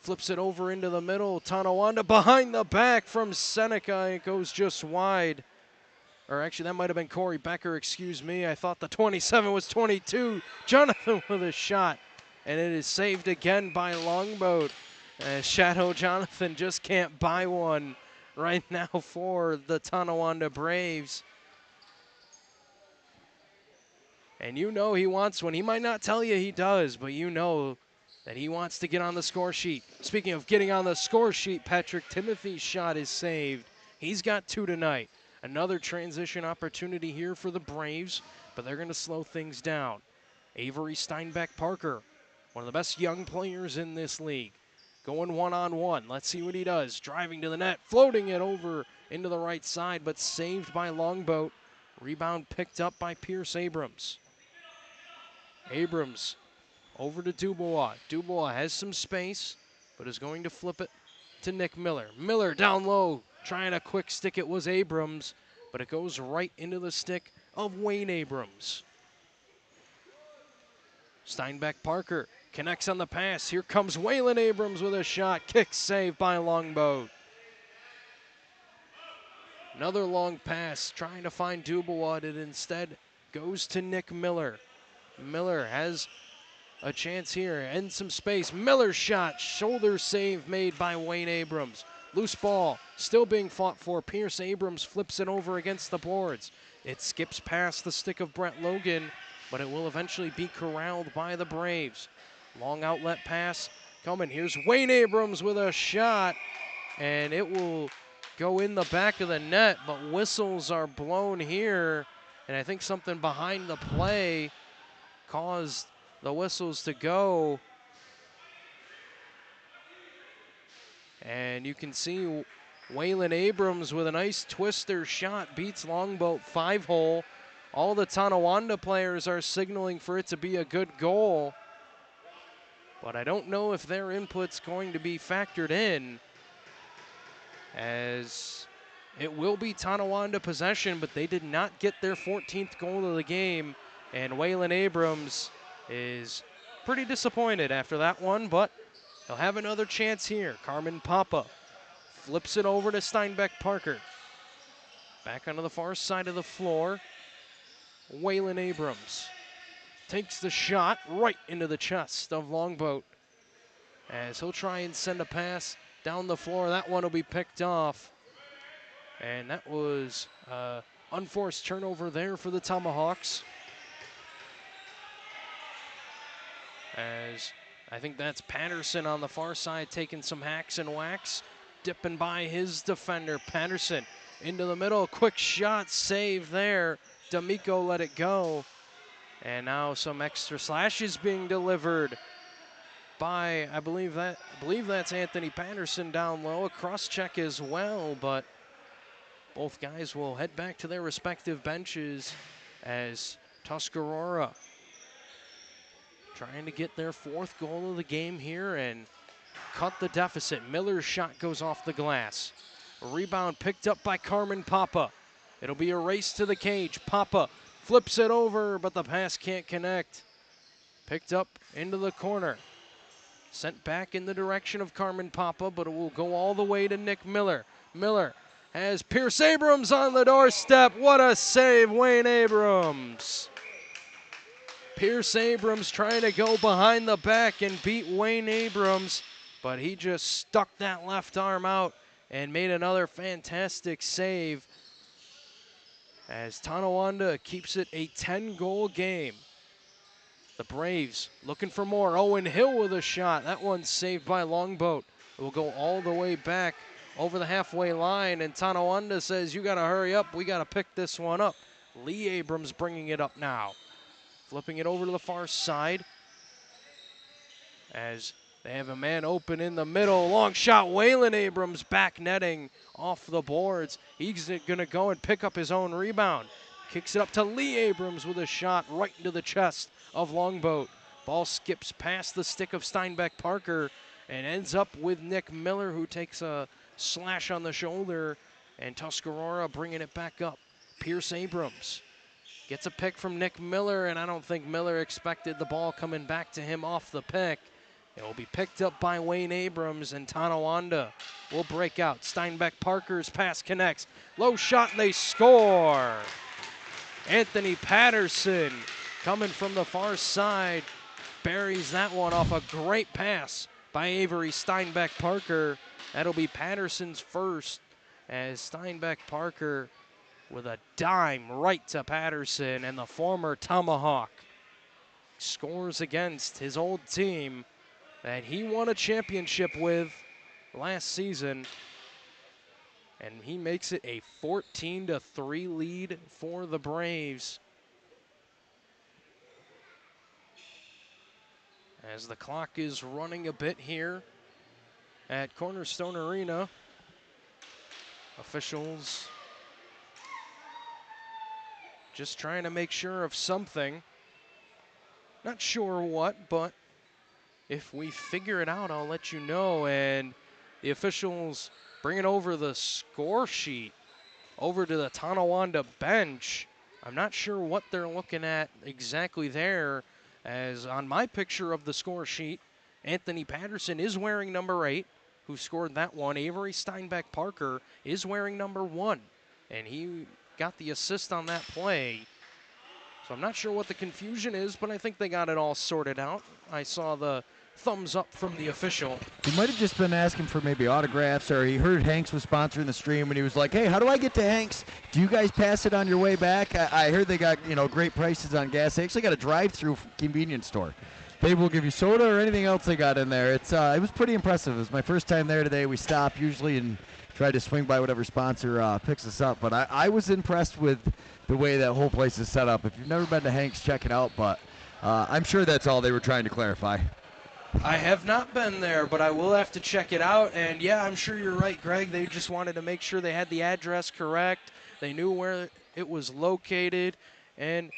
S2: flips it over into the middle. Tonawanda behind the back from Seneca. It goes just wide. Or actually, that might have been Corey Becker, excuse me. I thought the 27 was 22. Jonathan with a shot, and it is saved again by Longboat. Shadow Jonathan just can't buy one right now for the Tonawanda Braves. And you know he wants one. He might not tell you he does, but you know that he wants to get on the score sheet. Speaking of getting on the score sheet, Patrick Timothy's shot is saved. He's got 2 tonight. Another transition opportunity here for the Braves, but they're going to slow things down. Avery Steinbeck Parker, one of the best young players in this league, going one-on-one. Let's see what he does. Driving to the net, floating it over into the right side, but saved by Longboat. Rebound picked up by Pierce Abrams. Abrams over to Dubois. Dubois has some space, but is going to flip it to Nick Miller. Miller down low, trying a quick stick. It was Abrams, but it goes right into the stick of Wayne Abrams. Steinbeck Parker connects on the pass. Here comes Waylon Abrams with a shot. Kick save by Longboat. Another long pass, trying to find Dubois. It instead goes to Nick Miller. Miller has a chance here and some space. Miller's shot, shoulder save made by Wayne Abrams. Loose ball, still being fought for. Pierce Abrams flips it over against the boards. It skips past the stick of Brett Logan, but it will eventually be corralled by the Braves. Long outlet pass coming. Here's Wayne Abrams with a shot, and it will go in the back of the net, but whistles are blown here, and I think something behind the play caused the whistles to go. And you can see Waylon Abrams with a nice twister shot beats Longboat 5-hole. All the Tonawanda players are signaling for it to be a good goal, but I don't know if their input's going to be factored in, as it will be Tonawanda possession, but they did not get their 14th goal of the game, and Waylon Abrams is pretty disappointed after that one, but he'll have another chance here. Carmen Papa flips it over to Steinbeck Parker. Back onto the far side of the floor. Waylon Abrams takes the shot right into the chest of Longboat, as he'll try and send a pass down the floor. That one will be picked off. And that was unforced turnover there for the Tomahawks. As I think that's Patterson on the far side taking some hacks and whacks, dipping by his defender. Patterson into the middle, quick shot, save there. D'Amico let it go. And now some extra slashes being delivered by, I believe that's Anthony Patterson down low. A cross check as well, but both guys will head back to their respective benches as Tuscarora trying to get their 4th goal of the game here and cut the deficit. Miller's shot goes off the glass. A rebound picked up by Carmen Papa. It'll be a race to the cage. Papa flips it over, but the pass can't connect. Picked up into the corner. Sent back in the direction of Carmen Papa, but it will go all the way to Nick Miller. Miller has Pierce Abrams on the doorstep. What a save, Wayne Abrams. Pierce Abrams trying to go behind the back and beat Wayne Abrams, but he just stuck that left arm out and made another fantastic save, as Tonawanda keeps it a 10-goal game. The Braves looking for more. Owen Hill with a shot. That one's saved by Longboat. It will go all the way back over the halfway line, and Tonawanda says, you got to hurry up. We got to pick this one up. Lee Abrams bringing it up now. Flipping it over to the far side as they have a man open in the middle. Long shot, Waylon Abrams back netting off the boards. He's going to go and pick up his own rebound. Kicks it up to Lee Abrams with a shot right into the chest of Longboat. Ball skips past the stick of Steinbeck Parker and ends up with Nick Miller, who takes a slash on the shoulder, and Tuscarora bringing it back up. Pierce Abrams gets a pick from Nick Miller, and I don't think Miller expected the ball coming back to him off the pick. It will be picked up by Wayne Abrams, and Tonawanda will break out. Steinbeck Parker's pass connects. Low shot, and they score. Anthony Patterson coming from the far side buries that one off a great pass by Avery Steinbeck Parker. That'll be Patterson's first, as Steinbeck Parker with a dime right to Patterson, and the former Tomahawk scores against his old team that he won a championship with last season, and he makes it a 14-3 lead for the Braves. As the clock is running a bit here at Cornerstone Arena, officials just trying to make sure of something. Not sure what, but if we figure it out, I'll let you know. And the officials bringing over the score sheet over to the Tonawanda bench. I'm not sure what they're looking at exactly there, as on my picture of the score sheet, Anthony Patterson is wearing number 8, who scored that one. Avery Steinbeck Parker is wearing number 1, and he got the assist on that play. So I'm not sure what the confusion is, but I think they got it all sorted out. I saw the thumbs up from the official.
S7: He might have just been asking for maybe autographs, or he heard Hanks was sponsoring the stream, and he was like, hey, how do I get to Hanks? Do you guys pass it on your way back? I heard they got, great prices on gas. They actually got a drive-through convenience store. They will give you soda or anything else they got in there. It was pretty impressive. It was my first time there today. We stop usually and try to swing by whatever sponsor picks us up. But I was impressed with the way that whole place is set up. If you've never been to Hanks, check it out. But I'm sure that's all they were trying to clarify.
S2: I have not been there, but I will have to check it out. And yeah, I'm sure you're right, Greg. They just wanted to make sure they had the address correct. They knew where it was located. And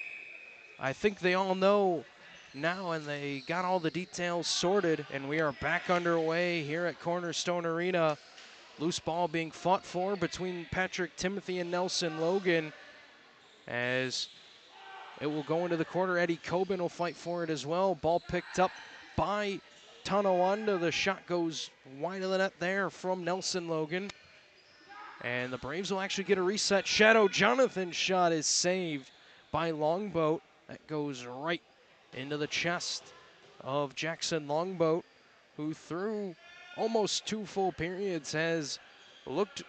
S2: I think they all know now, and they got all the details sorted. And we are back underway here at Cornerstone Arena. Loose ball being fought for between Patrick Timothy and Nelson Logan, as it will go into the corner. Eddie Coben will fight for it as well. Ball picked up by Tonawanda. The shot goes wide of the net there from Nelson Logan. And the Braves will actually get a reset. Shadow Jonathan's shot is saved by Longboat. That goes right into the chest of Jackson Longboat, who through almost 2 full periods has looked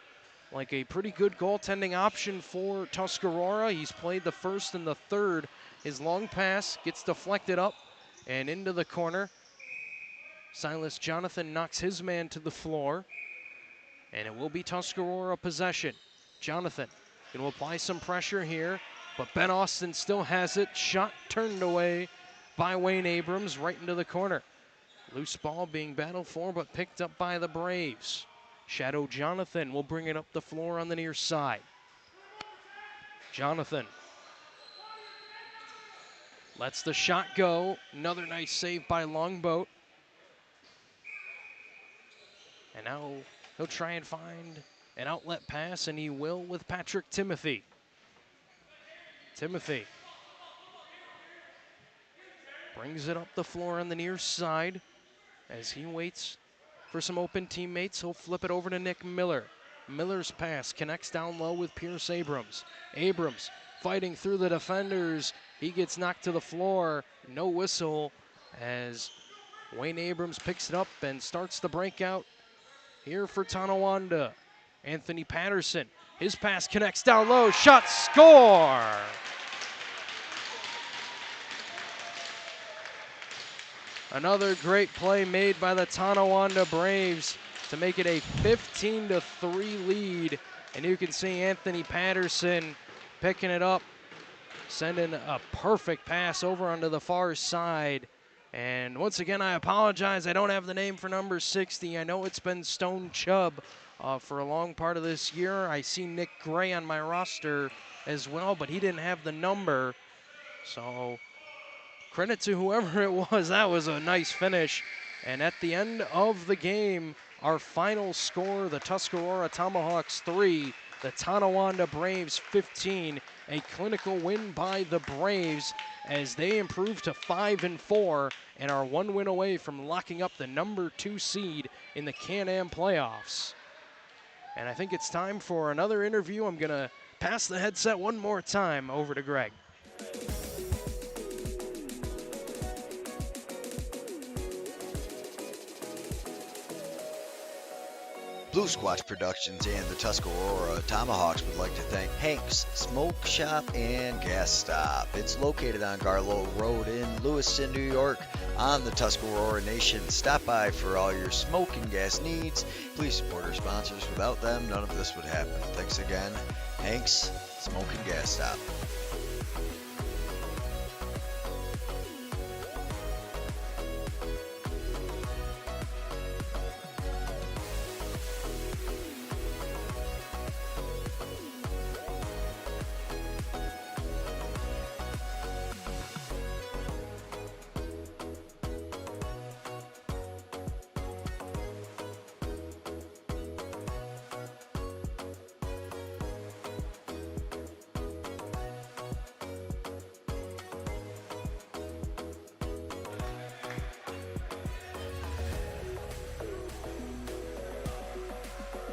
S2: like a pretty good goaltending option for Tuscarora. He's played the first and the third. His long pass gets deflected up and into the corner. Silas Jonathan knocks his man to the floor, and it will be Tuscarora possession. Jonathan going to apply some pressure here, but Ben Austin still has it. Shot turned away by Wayne Abrams right into the corner. Loose ball being battled for, but picked up by the Braves. Shadow Jonathan will bring it up the floor on the near side. Jonathan lets the shot go. Another nice save by Longboat. And now he'll try and find an outlet pass, and he will with Patrick Timothy. Timothy brings it up the floor on the near side. As he waits for some open teammates, he'll flip it over to Nick Miller. Miller's pass connects down low with Pierce Abrams. Abrams fighting through the defenders. He gets knocked to the floor. No whistle as Wayne Abrams picks it up and starts the breakout here for Tonawanda. Anthony Patterson, his pass connects down low. Shot, score! Another great play made by the Tonawanda Braves to make it a 15-3 lead. And you can see Anthony Patterson picking it up, sending a perfect pass over onto the far side. And once again, I apologize. I don't have the name for number 60. I know it's been Stone Chubb for a long part of this year. I see Nick Gray on my roster as well, but he didn't have the number. So credit to whoever it was. That was a nice finish. And at the end of the game, our final score, the Tuscarora Tomahawks 3, the Tonawanda Braves 15. A clinical win by the Braves as they improve to 5-4 and are 1 win away from locking up the number 2 seed in the Can-Am playoffs. And I think it's time for another interview. I'm going to pass the headset one more time over to Greg.
S1: Blue Squatch Productions and the Tuscarora Tomahawks would like to thank Hank's Smoke Shop and Gas Stop. It's located on Garlow Road in Lewiston, New York, on the Tuscarora Nation. Stop by for all your smoke and gas needs. Please support our sponsors. Without them, none of this would happen. Thanks again, Hank's Smoke and Gas Stop.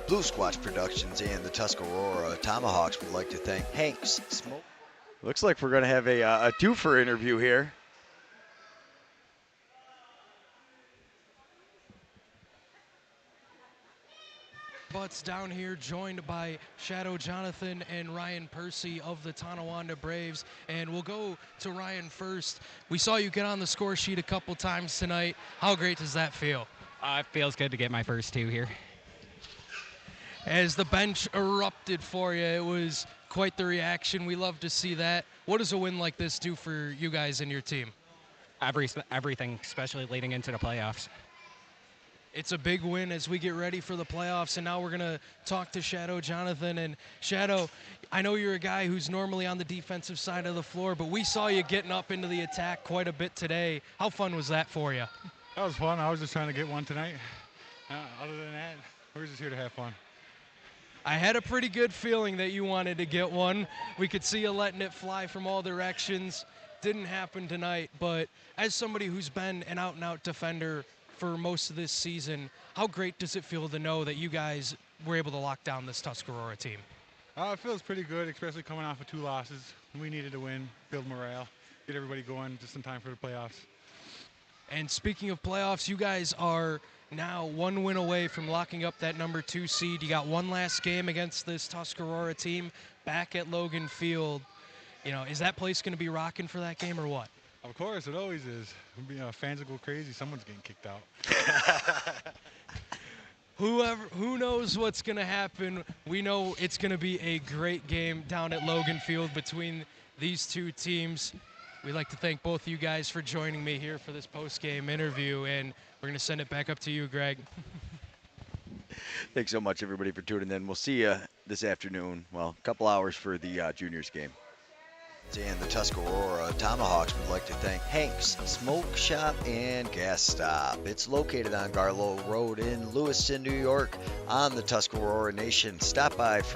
S1: Blue Squatch Productions and the Tuscarora Tomahawks would like to thank Hank's Smoke.
S5: Looks like we're going to have a twofer interview here.
S2: Butts down here, joined by Shadow Jonathan and Ryan Percy of the Tonawanda Braves. And we'll go to Ryan first. We saw you get on the score sheet a couple times tonight. How great does that feel?
S8: It feels good to get my first 2 here.
S2: As the bench erupted for you, it was quite the reaction. We love to see that. What does a win like this do for you guys and your team?
S8: everything, especially leading into the playoffs.
S2: It's a big win as we get ready for the playoffs, and now we're going to talk to Shadow Jonathan. And Shadow, I know you're a guy who's normally on the defensive side of the floor, but we saw you getting up into the attack quite a bit today. How fun was that for you?
S9: That was fun. I was just trying to get one tonight. Other than that, we're just here to have fun.
S2: I had a pretty good feeling that you wanted to get one. We could see you letting it fly from all directions. Didn't happen tonight, but as somebody who's been an out-and-out defender for most of this season, how great does it feel to know that you guys were able to lock down this Tuscarora team?
S9: It feels pretty good, especially coming off of 2 losses. We needed to win, build morale, get everybody going just in time for the playoffs.
S2: And speaking of playoffs, you guys are now 1 win away from locking up that number 2 seed. You got one last game against this Tuscarora team back at Logan Field. You know, is that place going to be rocking for that game or what?
S9: Of course, it always is. Fans will go crazy. Someone's getting kicked out.
S2: Who knows what's going to happen? We know it's going to be a great game down at Logan Field between these 2 teams. We'd like to thank both of you guys for joining me here for this post-game interview, and we're going to send it back up to you, Greg.
S5: Thanks so much, everybody, for tuning in. We'll see you this afternoon, well, a couple hours for the juniors game.
S1: And the Tuscarora Tomahawks would like to thank Hank's Smoke Shop and Gas Stop. It's located on Garlow Road in Lewiston, New York, on the Tuscarora Nation. Stop by for